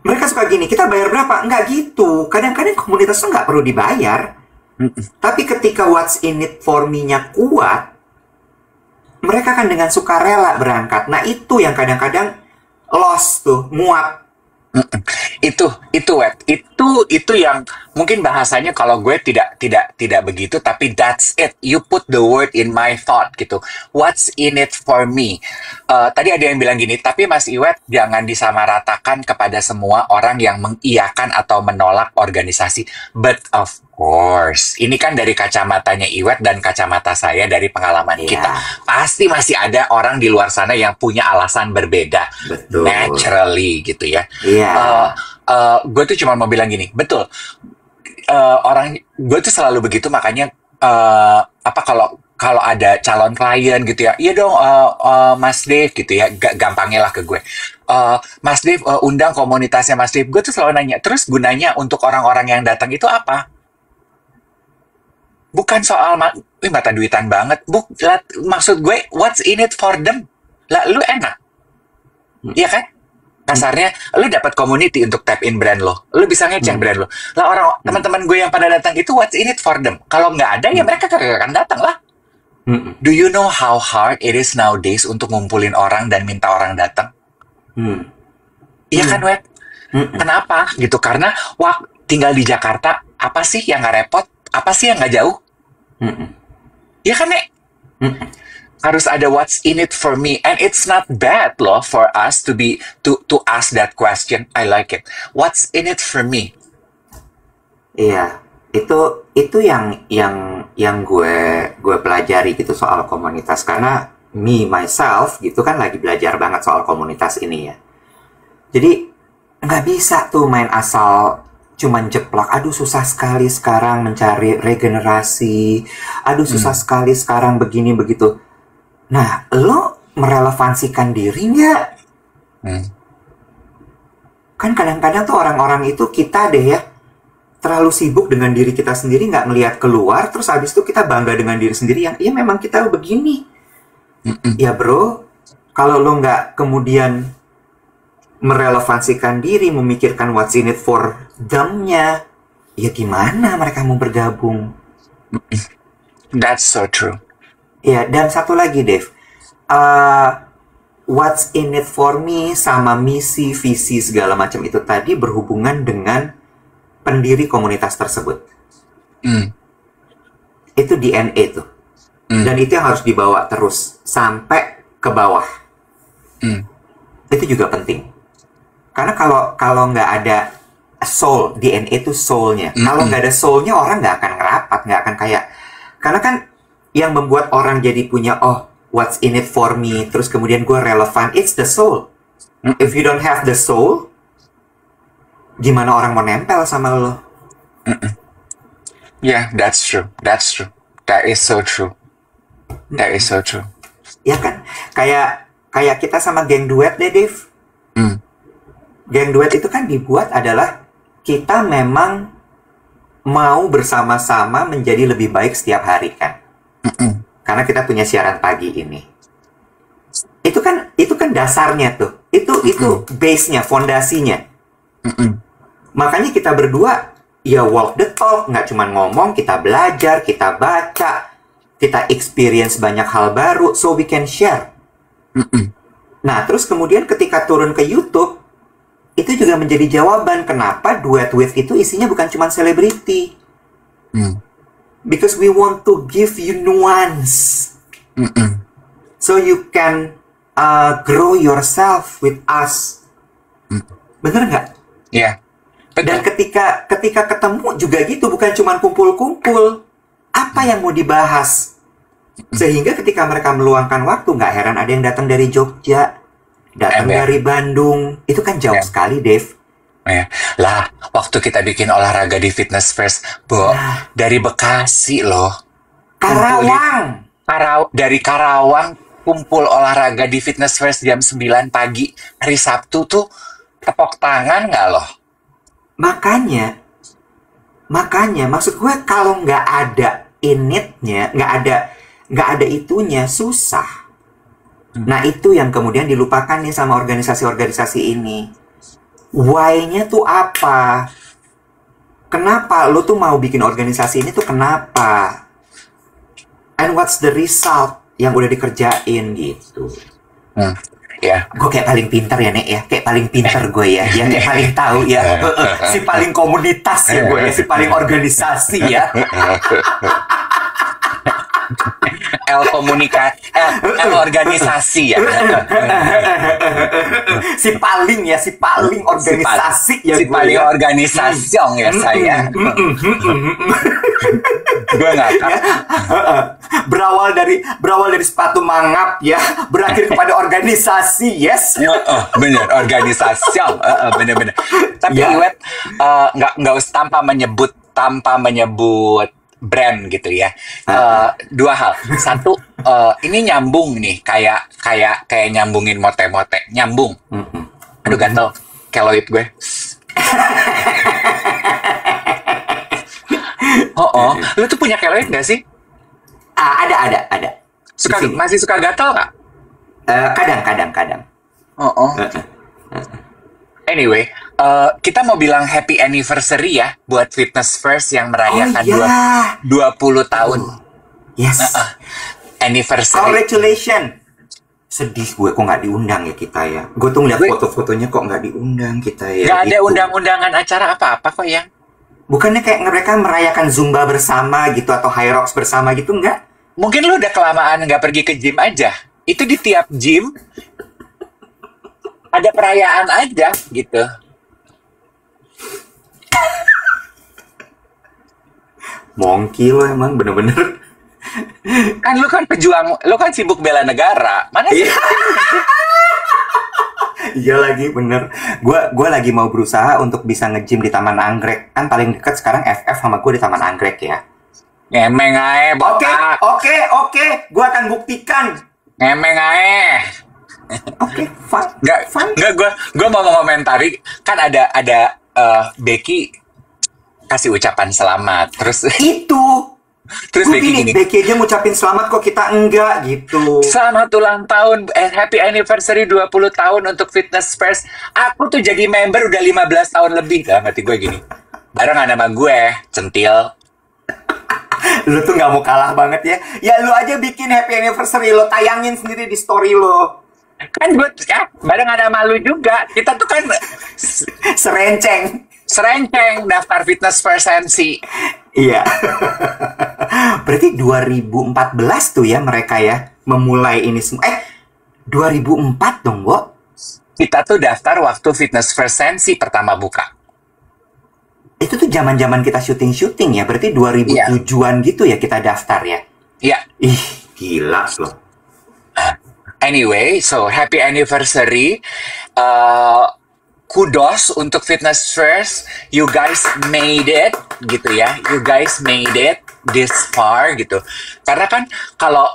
Mereka suka gini, kita bayar berapa? Enggak gitu. Kadang-kadang komunitas tuh nggak perlu dibayar. Tapi ketika what's in it for me-nya kuat, mereka kan dengan sukarela berangkat. Nah itu yang kadang-kadang lost tuh, muap. Mm-mm. Itu Web. Itu yang mungkin bahasanya kalau gue tidak begitu, tapi that's it. You put the word in my thought gitu. What's in it for me? Tadi ada yang bilang gini, tapi Mas Iwet jangan disamaratakan kepada semua orang yang mengiyakan atau menolak organisasi. But of course, ini kan dari kacamatanya Iwet dan kacamata saya dari pengalaman Iya, kita. Pasti masih ada orang di luar sana yang punya alasan berbeda. betul. Naturally gitu ya. Iya, Gue tuh cuma mau bilang gini, betul. Orang gue tuh selalu begitu, makanya apa kalau ada calon klien gitu ya, iya dong Mas Dave gitu ya, gampangnya lah ke gue. Mas Dave undang komunitasnya Mas Dave. Gue tuh selalu nanya, terus gunanya untuk orang-orang yang datang itu apa? Bukan soal mata duitan banget. Maksud gue, what's in it for them? Lah, lu enak, iya kan? Kasarnya, lu dapat community untuk tap in brand lo. Lu bisa ngecek Hmm. brand lo. Lah teman-teman gue yang pada datang itu what's in it for them? Kalau nggak ada ya mereka kagak akan datang lah. Hmm. Do you know how hard it is nowadays untuk ngumpulin orang dan minta orang datang? Hmm. Iya kan, Web? Hmm. Kenapa? Gitu, karena tinggal di Jakarta, apa sih yang nggak repot? Apa sih yang nggak jauh? Hmm. Iya kan, Nek? Hmm. Harus ada what's in it for me, and it's not bad loh for us to ask that question. I like it. What's in it for me? Iya, itu yang gue pelajari gitu soal komunitas, karena me myself gitu kan lagi belajar banget soal komunitas ini ya. Jadi nggak bisa tuh main asal cuman jeplak. Aduh susah sekali sekarang mencari regenerasi. Aduh susah sekali sekarang begini begitu. Nah, lo merelevansikan diri nggak? Hmm. Kan kadang-kadang tuh orang-orang itu kita deh ya, terlalu sibuk dengan diri kita sendiri, nggak melihat keluar, terus habis itu kita bangga dengan diri sendiri yang, iya memang kita begini. Ya bro, kalau lo nggak kemudian merelevansikan diri, memikirkan what's in it for them-nya, ya gimana mereka mau bergabung? That's so true. Ya, dan satu lagi Dave, what's in it for me sama misi, visi segala macam itu tadi berhubungan dengan pendiri komunitas tersebut. Hmm. Itu DNA tuh. Dan itu yang harus dibawa terus sampai ke bawah. Hmm. Itu juga penting. Karena kalau nggak ada soul, DNA itu soul-nya. Kalau nggak ada soul-nya, orang nggak akan ngerapat, nggak akan kayak. Karena kan yang membuat orang jadi punya, oh, what's in it for me, terus kemudian gue relevan, it's the soul. If you don't have the soul, gimana orang mau nempel sama lo? Yeah, that's true. That's true. That is so true. That is so true. Ya kan? Kayak kita sama geng duet deh, Dave. Geng duet itu kan dibuat adalah kita memang mau bersama-sama menjadi lebih baik setiap hari kan. Karena kita punya siaran pagi ini. Itu kan dasarnya tuh. Itu base-nya, fondasinya. Makanya kita berdua ya walk the talk, nggak cuma ngomong, kita belajar, kita baca, kita experience banyak hal baru, so we can share. Nah, terus kemudian ketika turun ke YouTube, itu juga menjadi jawaban kenapa Duet With itu isinya bukan cuma selebriti. Because we want to give you nuance. So you can grow yourself with us. Bener nggak? Yeah. Dan ketika ketemu juga gitu, bukan cuma kumpul-kumpul. Apa yang mau dibahas? Sehingga ketika mereka meluangkan waktu, nggak heran ada yang datang dari Jogja, datang dari Bandung. Itu kan jauh sekali, Dave. Ya. Lah, waktu kita bikin olahraga di Fitness First, Bo, dari Bekasi loh. Karawang. Dari Karawang, kumpul olahraga di Fitness First jam 9 pagi. Hari Sabtu tuh, tepok tangan nggak loh? Makanya, maksud gue kalau nggak ada initnya, nggak ada itunya, susah. Nah, itu yang kemudian dilupakan nih sama organisasi-organisasi ini. Why-nya tuh apa? Kenapa lo tuh mau bikin organisasi ini tuh kenapa? And what's the result yang udah dikerjain gitu? Ya. Gue kayak paling pinter ya, Nek ya. Kayak paling pinter gue ya. Ya kayak paling tahu ya. Si paling komunitas ya gue ya. Si paling organisasi ya. L organisasi ya. Si paling organisasi ya si gue paling ya. organisasiong ya saya. Gue ngakak. Berawal dari sepatu mangap ya, berakhir kepada organisasi, yes. Bener, organisasiong. Bener. Tapi Ya. Iwet nggak usah tanpa menyebut brand gitu ya. Dua hal. Satu, ini nyambung nih, kayak nyambungin mote-mote, nyambung. Aduh gatel, keloid gue. Lu tuh punya keloid gak sih? Ada. Di sini. Masih suka gatel nggak? Kadang. Anyway, kita mau bilang happy anniversary ya buat Fitness First yang merayakan 20 tahun. Yes. Anniversary. Congratulations. Sedih gue kok nggak diundang ya kita ya. Gue tuh ngeliat foto-fotonya kok nggak diundang kita ya. Gak ada gitu. undang-undangan acara apa-apa kok ya. Bukannya kayak mereka merayakan Zumba bersama gitu atau High Rocks bersama gitu, enggak? Mungkin lu udah kelamaan nggak pergi ke gym aja. Itu di tiap gym ada perayaan aja gitu. Mongki lo emang bener-bener. Kan lu kan pejuang, lu kan sibuk bela negara. Mana sih? Iya lagi bener. Gue lagi mau berusaha untuk bisa nge-gym di Taman Anggrek. Kan paling deket sekarang FF sama gue di Taman Anggrek ya. Ngemeng ae, botak. Oke. Gue akan buktikan. Ngemeng ae. Oke, fine. Enggak, gue mau mengomentari. Kan ada Becky kasih ucapan selamat. Terus Terus Becky gini. Becky aja ngucapin selamat kok kita enggak gitu. Selamat ulang tahun, happy anniversary 20 tahun untuk Fitness First. Aku tuh jadi member udah 15 tahun lebih. Ngerti gue gini. Barengan sama gue, centil. Lu tuh nggak mau kalah banget ya. Ya lu aja bikin happy anniversary, lo tayangin sendiri di story lo. Kan gue barengan sama lu juga. Kita tuh kan serenceng daftar Fitness First Sensi. Iya. Berarti 2014 tuh ya mereka ya memulai ini semua. 2004 dong, Bo. Kita tuh daftar waktu Fitness First Sensi pertama buka. Itu tuh zaman-zaman kita syuting ya. Berarti 2007-an gitu ya kita daftar ya. Iya. Ih, gila loh. Anyway, so happy anniversary. Kudos untuk Fitness First. You guys made it gitu ya. You guys made it this far gitu. Karena kan kalau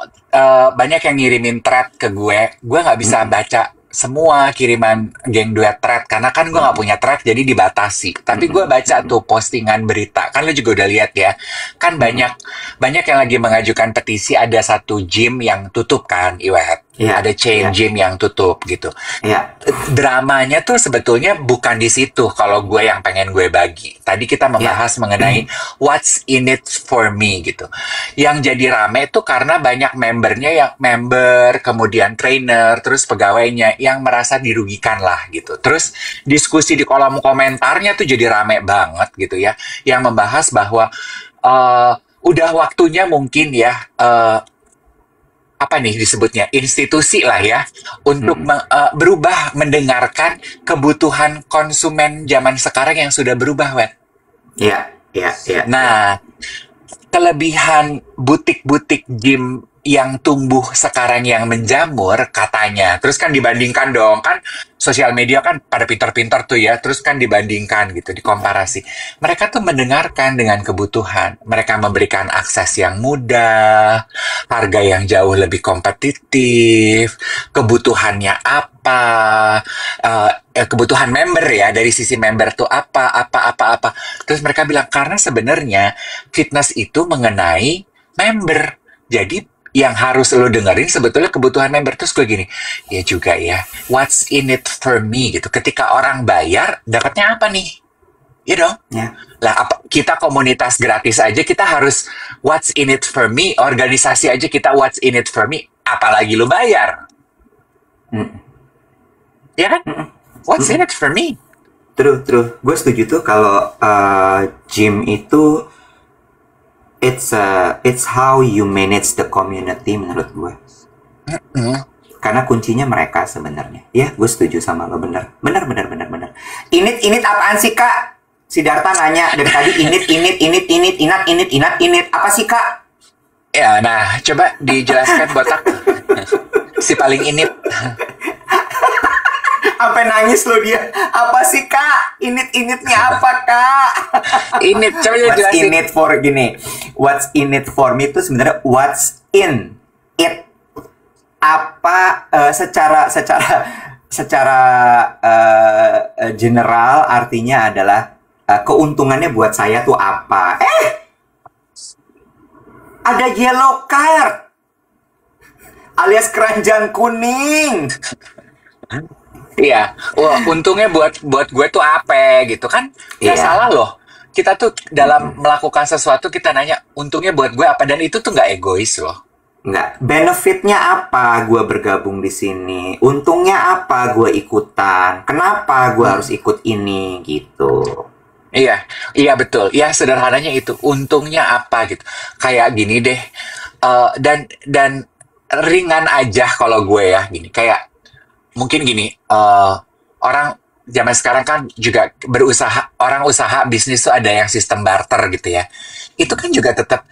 banyak yang ngirimin thread ke gue nggak bisa baca semua kiriman geng duet thread karena kan gue nggak punya thread jadi dibatasi. Tapi gue baca tuh postingan berita, kan lo juga udah lihat ya, kan banyak yang lagi mengajukan petisi. Ada satu gym yang tutup kan, Iwet. Ada chain gym yang tutup gitu. Dramanya tuh sebetulnya bukan di situ kalau gue yang pengen gue bagi. Tadi kita membahas mengenai what's in it for me gitu. Yang jadi rame tuh karena banyak member, kemudian trainer, terus pegawainya yang merasa dirugikan lah gitu. Terus diskusi di kolom komentarnya tuh jadi rame banget gitu ya. Yang membahas bahwa udah waktunya mungkin ya apa nih disebutnya, institusi lah ya, untuk berubah mendengarkan kebutuhan konsumen zaman sekarang yang sudah berubah, Wet. Iya. Nah, kelebihan butik-butik gym yang tumbuh sekarang yang menjamur katanya, terus kan dibandingkan dong, kan sosial media kan pada pintar-pintar tuh ya, terus kan dibandingkan gitu, dikomparasi. Mereka tuh mendengarkan dengan kebutuhan, mereka memberikan akses yang mudah, harga yang jauh lebih kompetitif, kebutuhannya apa, kebutuhan member ya, dari sisi member tuh apa. Terus mereka bilang, karena sebenarnya fitness itu mengenai member, jadi yang harus lo dengerin sebetulnya kebutuhan member. Terus gue gini, ya juga ya, what's in it for me gitu. Ketika orang bayar, dapatnya apa nih? Ya dong. Lah, kita komunitas gratis aja, kita harus what's in it for me. Organisasi aja kita what's in it for me. Apalagi lo bayar. Ya kan? What's in it for me? True. Gue setuju tuh kalau gym itu it's how you manage the community menurut gue. Karena kuncinya mereka sebenarnya. Ya, gue setuju sama lo, bener. Init apaan sih, Kak? Si Darta nanya dari tadi, init apa sih, Kak? Ya, nah, coba dijelaskan buat aku. Si paling init. Sampai nangis lo dia. Apa sih, Kak? Initnya apa, Kak? Init, coba What's jelasin. in it for gini? What's in it for me itu sebenarnya what's in it. Apa secara general artinya adalah keuntungannya buat saya tuh apa? Ada yellow card alias keranjang kuning. Iya, wah, untungnya buat gue tuh apa gitu kan? Nggak Iya. salah loh. Kita tuh dalam melakukan sesuatu kita nanya untungnya buat gue apa, dan itu tuh nggak egois loh. Enggak, benefitnya apa gue bergabung di sini? Untungnya apa gue ikutan? Kenapa gue harus ikut ini gitu? Iya, iya betul. Ya sederhananya itu. Untungnya apa gitu. Kayak gini deh. Dan ringan aja kalau gue ya gini. Kayak mungkin gini. Orang zaman sekarang kan juga berusaha. Orang usaha bisnis tuh ada yang sistem barter gitu ya. Itu kan juga tetap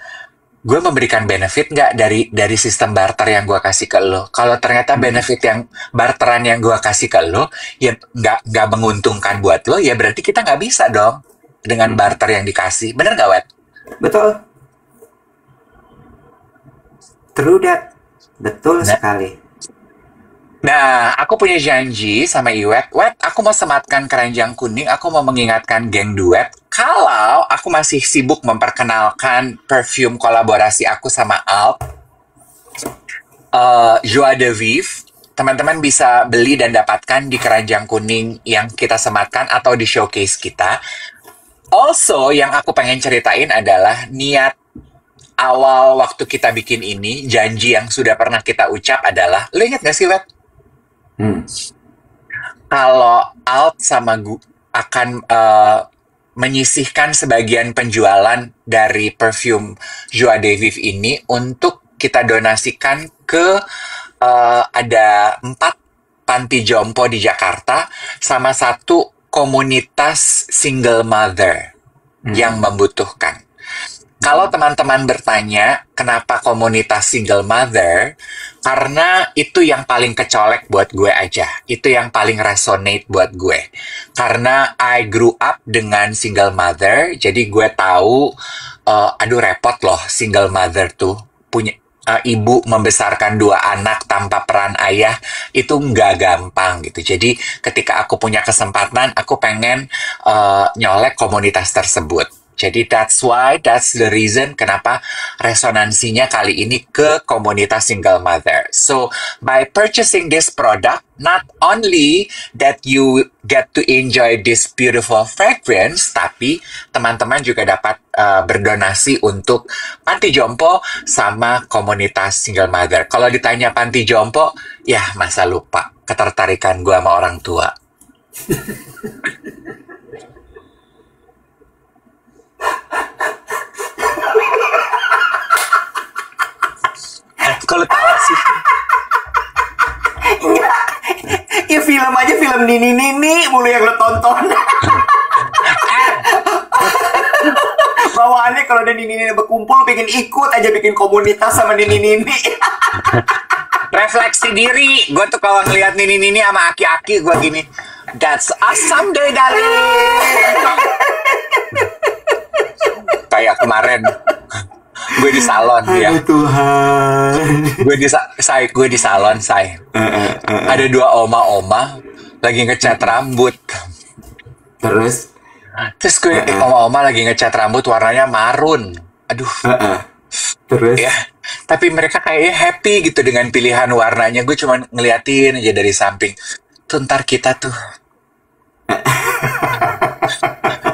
gue memberikan benefit nggak dari sistem barter yang gue kasih ke lo. Kalau ternyata benefit yang barteran yang gue kasih ke lo ya nggak menguntungkan buat lo, ya berarti kita nggak bisa dong dengan barter yang dikasih. Bener nggak, Wet? Betul. True that. Betul sekali. Nah, aku punya janji sama Iwet. Wet, aku mau sematkan keranjang kuning. Aku mau mengingatkan geng duet. Kalau aku masih sibuk memperkenalkan perfume kolaborasi aku sama Alp, Joie de Vivre, teman-teman bisa beli dan dapatkan di keranjang kuning yang kita sematkan atau di showcase kita. Also, yang aku pengen ceritain adalah niat awal waktu kita bikin ini, janji yang sudah pernah kita ucap adalah, lo ingat gak sih, Wet? Kalau Alt sama akan menyisihkan sebagian penjualan dari perfume Joie de Vivre ini untuk kita donasikan ke ada 4 panti jompo di Jakarta sama 1 komunitas single mother yang membutuhkan. Kalau teman-teman bertanya kenapa komunitas single mother, karena itu yang paling kecolek buat gue aja. Itu yang paling resonate buat gue. Karena I grew up dengan single mother, jadi gue tahu, aduh repot loh single mother tuh. Punya ibu membesarkan 2 anak tanpa peran ayah, itu nggak gampang gitu. Jadi ketika aku punya kesempatan, aku pengen nyolek komunitas tersebut. Jadi that's the reason kenapa resonansinya kali ini ke komunitas single mother. So, by purchasing this product, not only that you get to enjoy this beautiful fragrance, tapi teman-teman juga dapat berdonasi untuk panti jompo sama komunitas single mother. Kalau ditanya panti jompo, ya masa lupa ketertarikan gue sama orang tua. Kalau tahu sih. Enggak. Ya film aja, film Nini mulu yang lo tonton. Bawaannya kalau ada Nini berkumpul, pengen ikut aja bikin komunitas sama Nini. Refleksi diri. Gue tuh kalau ngeliat Nini sama aki-aki, gue gini, that's awesome day, darling. Kayak kemarin. Gue di salon ya. Tuhan. Gue di salon, say. Ada 2 oma-oma lagi ngecat rambut. Terus Gue oma-oma lagi ngecat rambut warnanya marun. Aduh. Terus Ya, tapi mereka kayaknya happy gitu dengan pilihan warnanya. Gue cuma ngeliatin aja dari samping. Tuh ntar kita tuh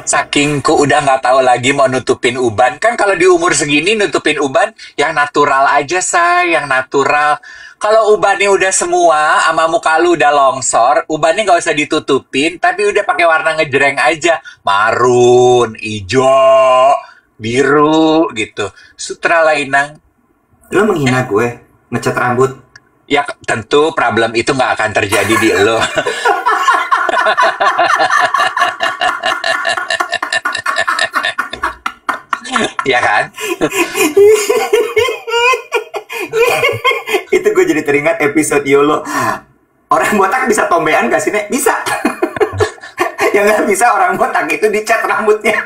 Saking ku udah nggak tahu lagi mau nutupin uban. Kan kalau di umur segini nutupin uban yang natural aja, say, yang natural. Kalau ubannya udah semua, sama muka lu udah longsor, ubannya nggak usah ditutupin, tapi udah pakai warna ngejreng aja. Marun, ijo, biru gitu. Sutra lah Inang. Lo menghina gue, ngecat rambut. Ya tentu problem itu nggak akan terjadi di lo. Ya kan? Itu gue jadi teringat episode YOLO. Orang botak bisa tombean gak sih, Nek? Bisa. Yang gak bisa orang botak itu dicat rambutnya.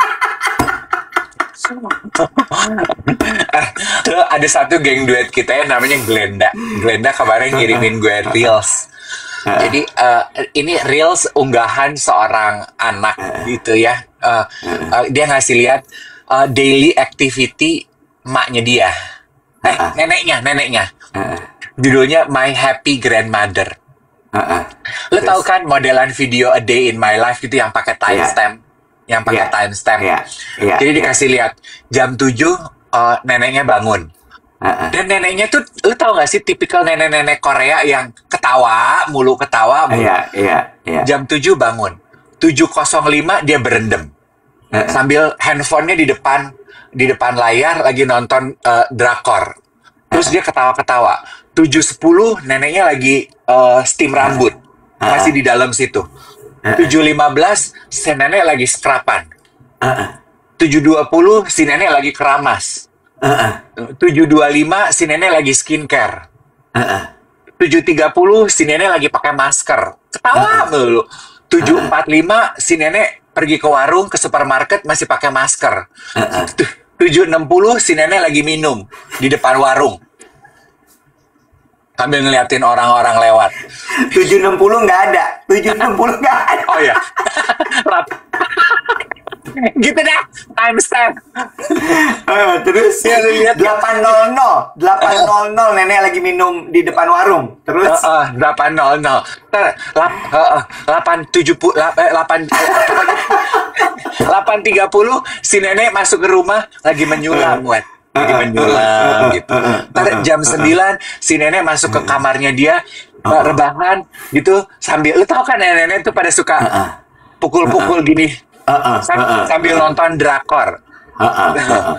Ada satu geng duet kita ya namanya Glenda. Glenda kemarin ngirimin gue reels. Jadi ini reels unggahan seorang anak gitu ya. Dia ngasih lihat daily activity maknya dia. Neneknya. Judulnya My Happy Grandmother. Lo tau kan modelan video A Day in My Life gitu yang pakai timestamp. Yang pakai timestamp. Jadi dikasih lihat jam 7 neneknya bangun. Dan neneknya tuh, lu tau gak sih tipikal nenek-nenek Korea yang ketawa mulu. Jam 7 bangun. 7:05 dia berendam. Sambil handphonenya di depan layar lagi nonton drakor. Terus dia ketawa-ketawa. 7:10 neneknya lagi steam rambut. Masih di dalam situ. 7:15 si nenek lagi scrapan. 7:20 si nenek lagi keramas. 7:25 si nenek lagi skincare. 7:30 si nenek lagi pakai masker. Ketawa mulu. 7:45 si nenek pergi ke warung, ke supermarket masih pakai masker. 7:60 si nenek lagi minum di depan warung sambil ngeliatin orang-orang lewat. 7:60 nggak ada. 7:60 nggak ada. Oh ya. Gitu dah, timestamp. Terus Ya, lu lihat 8:00 nenek lagi minum di depan warung. Terus 8:00. 8:30 si nenek masuk ke rumah lagi menyulam, wet. Lagi menyulam gitu. Ntar jam 9 si nenek masuk ke kamarnya dia rebahan gitu sambil, lu tau kan nenek-nenek tuh pada suka pukul-pukul gini. Sambil nonton drakor.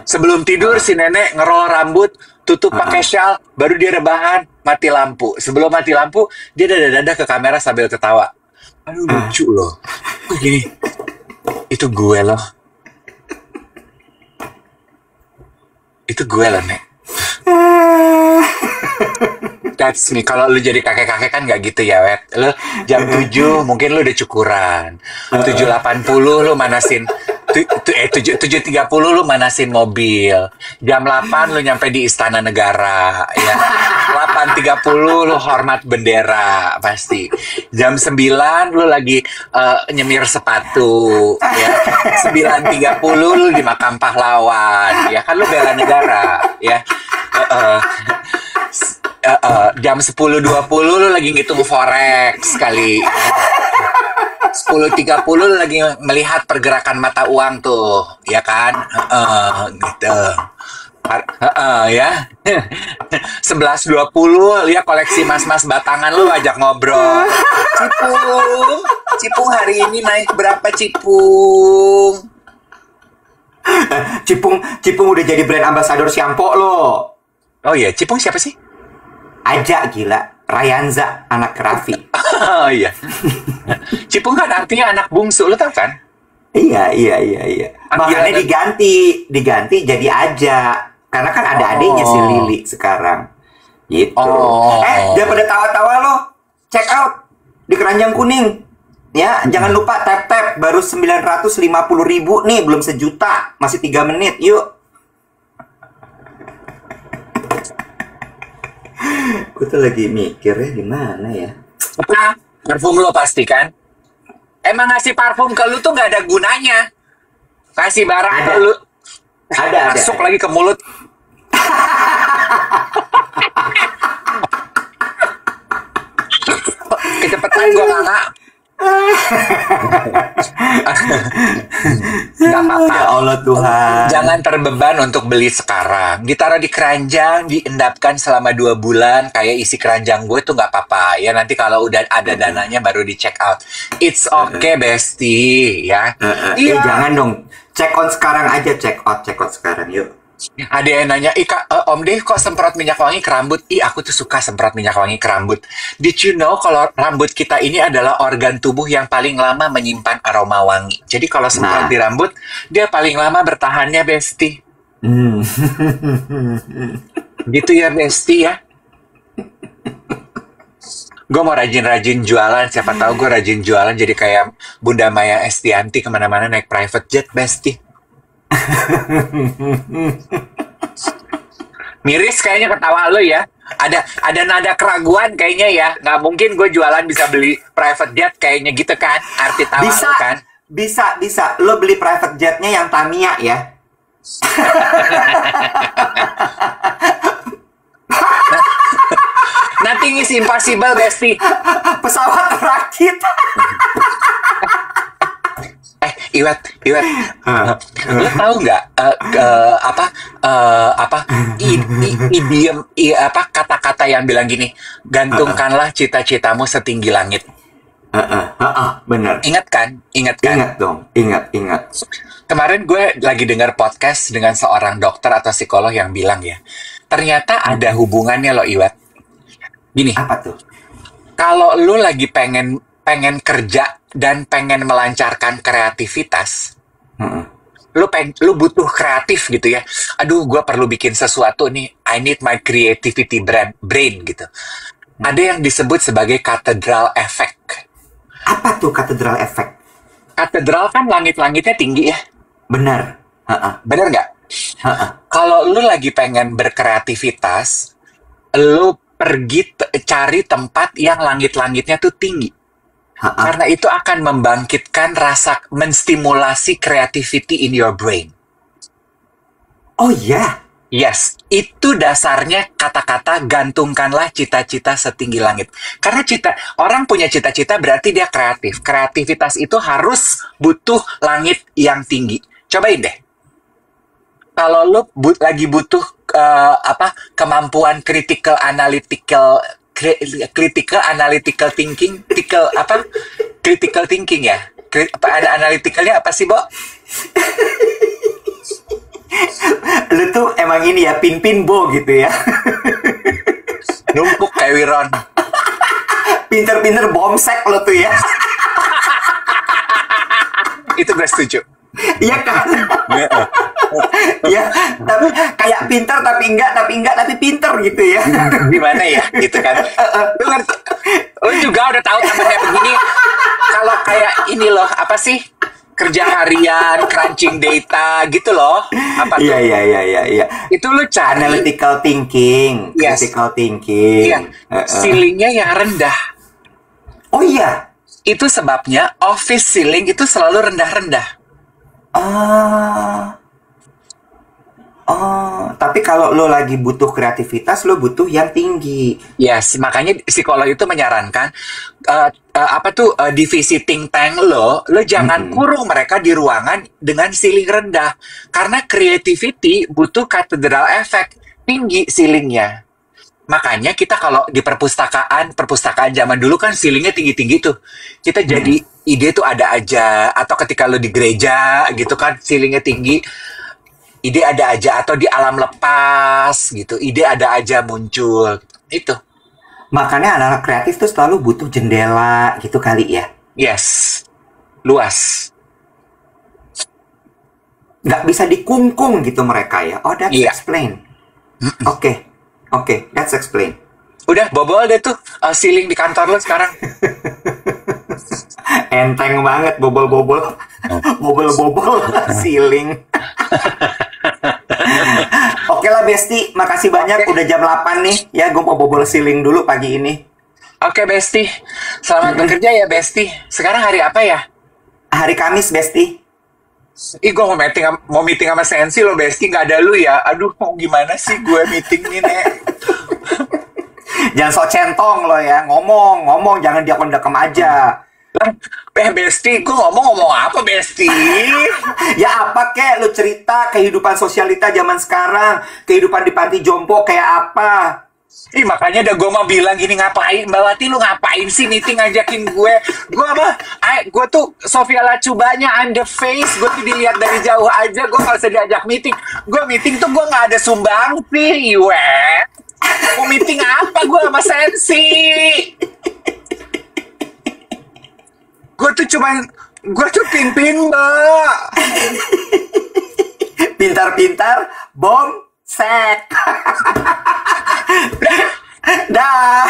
Sebelum tidur si nenek ngerol rambut, tutup pakai shawl, baru dia rebahan, mati lampu. Sebelum mati lampu, dia dada-dada ke kamera sambil ketawa. Aduh lucu loh. Gini. Itu gue loh. Itu gue loh, Nek. That's me. Kalau lu jadi kakek-kakek kan nggak gitu ya, Wet. Lu jam 7 mungkin lu udah cukuran. 7:80 lu manasin 7:30 lu manasin mobil. Jam 8 lu nyampe di Istana Negara ya. 8:30 lu hormat bendera pasti. Jam 9 lu lagi nyemir sepatu ya. 9:30 lu di Makam Pahlawan ya. Kan lu bela negara ya. Jam 10:20 lu lagi ngitung forex kali. 10:30 lu lagi melihat pergerakan mata uang tuh, ya kan? Gitu. Ya. 11:20 lihat koleksi mas-mas batangan lu ajak ngobrol. Cipung hari ini naik berapa, Cipung? Cipung udah jadi brand ambassador shampoo lo. Oh iya, Cipung siapa sih? Aja gila, Rayanza anak Raffi. Oh iya. Cipung kan artinya anak bungsu, lu tau kan? Iya. Makanya diganti jadi Aja. Karena kan ada adiknya si Lili sekarang. Gitu. Daripada tawa-tawa lo, check out di Keranjang Kuning. Ya, jangan lupa tap-tap baru 950.000 nih, belum sejuta, masih 3 menit. Yuk. Gue tuh lagi mikirnya di mana ya? Parfum lo pasti kan? Emang ngasih parfum ke lu tuh nggak ada gunanya. Kasih barang ke lu, masuk lagi ke mulut. Kecepatan gue nggak. Nggak apa-apa. Ya Allah Tuhan. Jangan terbeban untuk beli sekarang. Ditaruh di keranjang, diendapkan selama 2 bulan. Kayak isi keranjang gue tuh nggak apa-apa. Ya nanti kalau udah ada dananya baru di check out. It's okay, bestie. Ya. Iya. Jangan dong. Check out sekarang aja. Check out sekarang. Yuk. Ada yang nanya, Om Deh kok semprot minyak wangi ke rambut? Aku tuh suka semprot minyak wangi ke rambut. Did you know kalau rambut kita ini adalah organ tubuh yang paling lama menyimpan aroma wangi. Jadi kalau semprot di rambut, dia paling lama bertahannya, Besti. Gitu ya, Besti ya. Gue mau rajin-rajin jualan, siapa tahu gue rajin jualan jadi kayak Bunda Maya Estianti kemana-mana naik private jet, Besti. Miris kayaknya ketawa lo ya. Ada nada keraguan kayaknya ya. Nggak mungkin gue jualan bisa beli private jet kayaknya gitu kan. Arti tawa Bisa, lo kan. bisa. Lo beli private jetnya yang Tamiya ya. Nothing is impossible, Besti. Pesawat rakit. Iwet, lo tahu nggak idiom kata-kata yang bilang gini, gantungkanlah cita-citamu setinggi langit. Bener. Ingat kan? Ingat dong. Ingat. Kemarin gue lagi dengar podcast dengan seorang dokter atau psikolog yang bilang ya, ternyata ada hubungannya loh, Iwet. Gini. Apa tuh? Kalau lu lagi pengen kerja dan pengen melancarkan kreativitas, lu butuh kreatif gitu ya. Aduh, gue perlu bikin sesuatu nih. I need my creativity brain gitu. Ada yang disebut sebagai cathedral effect. Apa tuh cathedral effect? Katedral kan langit-langitnya tinggi ya. Benar. Benar nggak? Kalau lu lagi pengen berkreativitas, lu pergi cari tempat yang langit-langitnya tuh tinggi. Karena itu akan membangkitkan rasa, menstimulasi creativity in your brain. Oh iya? Yes, itu dasarnya kata-kata gantungkanlah cita-cita setinggi langit. Karena orang punya cita-cita berarti dia kreatif. Kreativitas itu harus butuh langit yang tinggi. Cobain deh. Kalau lu lagi butuh kemampuan critical analytical thinking, critical thinking ya. Ada analyticalnya apa sih, Bo? Lu tuh emang ini ya, pin Bo gitu ya. Numpuk kayak Wiron. Pinter-pinter bomsek lo tuh ya. Itu gue setuju. Iya kan? Ya, tapi kayak pinter tapi enggak pinter gitu ya. Gimana ya, gitu kan? Lu ngerti? Lu juga udah tahu temennya begini. Kalau kayak ini loh, apa sih? Kerja harian, crunching data gitu loh. Apa tuh? Iya. Itu lu cari analytical thinking, yes. critical thinking. Iya. Ceilingnya yang rendah. Oh iya. Itu sebabnya office ceiling itu selalu rendah-rendah. Tapi kalau lo lagi butuh kreativitas, lo butuh yang tinggi. Yes, makanya psikolog itu menyarankan divisi think tank lo jangan kurung mereka di ruangan dengan ceiling rendah. Karena creativity butuh cathedral effect, tinggi ceilingnya. Makanya kita kalau di perpustakaan zaman dulu kan ceilingnya tinggi-tinggi tuh. Kita jadi ide tuh ada aja. Atau ketika lo di gereja gitu kan ceilingnya tinggi, ide ada aja. Atau di alam lepas gitu, ide ada aja muncul. Itu. Makanya anak-anak kreatif tuh selalu butuh jendela gitu kali ya. Yes. Luas. Nggak bisa dikungkung gitu mereka ya. Oh, that's explain. Oke, that's explain. Udah, bobol deh tuh ceiling di kantor lo sekarang. Enteng banget, bobol-bobol. Bobol-bobol ceiling. Oke lah, Besti. Makasih banyak. Udah jam 8 nih. Ya, gue mau bobol ceiling dulu pagi ini. Oke, Besti. Selamat bekerja ya, Besti. Sekarang hari apa ya? Hari Kamis, Besti. Gue mau meeting sama Sensi lo, Besti. Nggak ada lu ya. Aduh, mau gimana sih gue meeting nih, Nek? Jangan sok centong lo ya. Ngomong. Jangan diakon-dekem aja. Besti, gue ngomong apa, Besti? Ya apa kek, lu cerita kehidupan sosialita zaman sekarang, kehidupan di panti jompo kayak apa? Ih, makanya udah gue mau bilang gini, ngapain Mbak Wati, lu ngapain sih meeting ngajakin gue? Gue apa? Gue tuh Sofia Lacubanya, I'm the face. Gue tuh dilihat dari jauh aja, gue gak usah diajak meeting. Gue meeting tuh gue gak ada sumbang sih, iwe. Mau meeting apa gue sama Sensi? Gue tuh pimpin, Mbak. Pintar-pintar, bom, sek. Dah.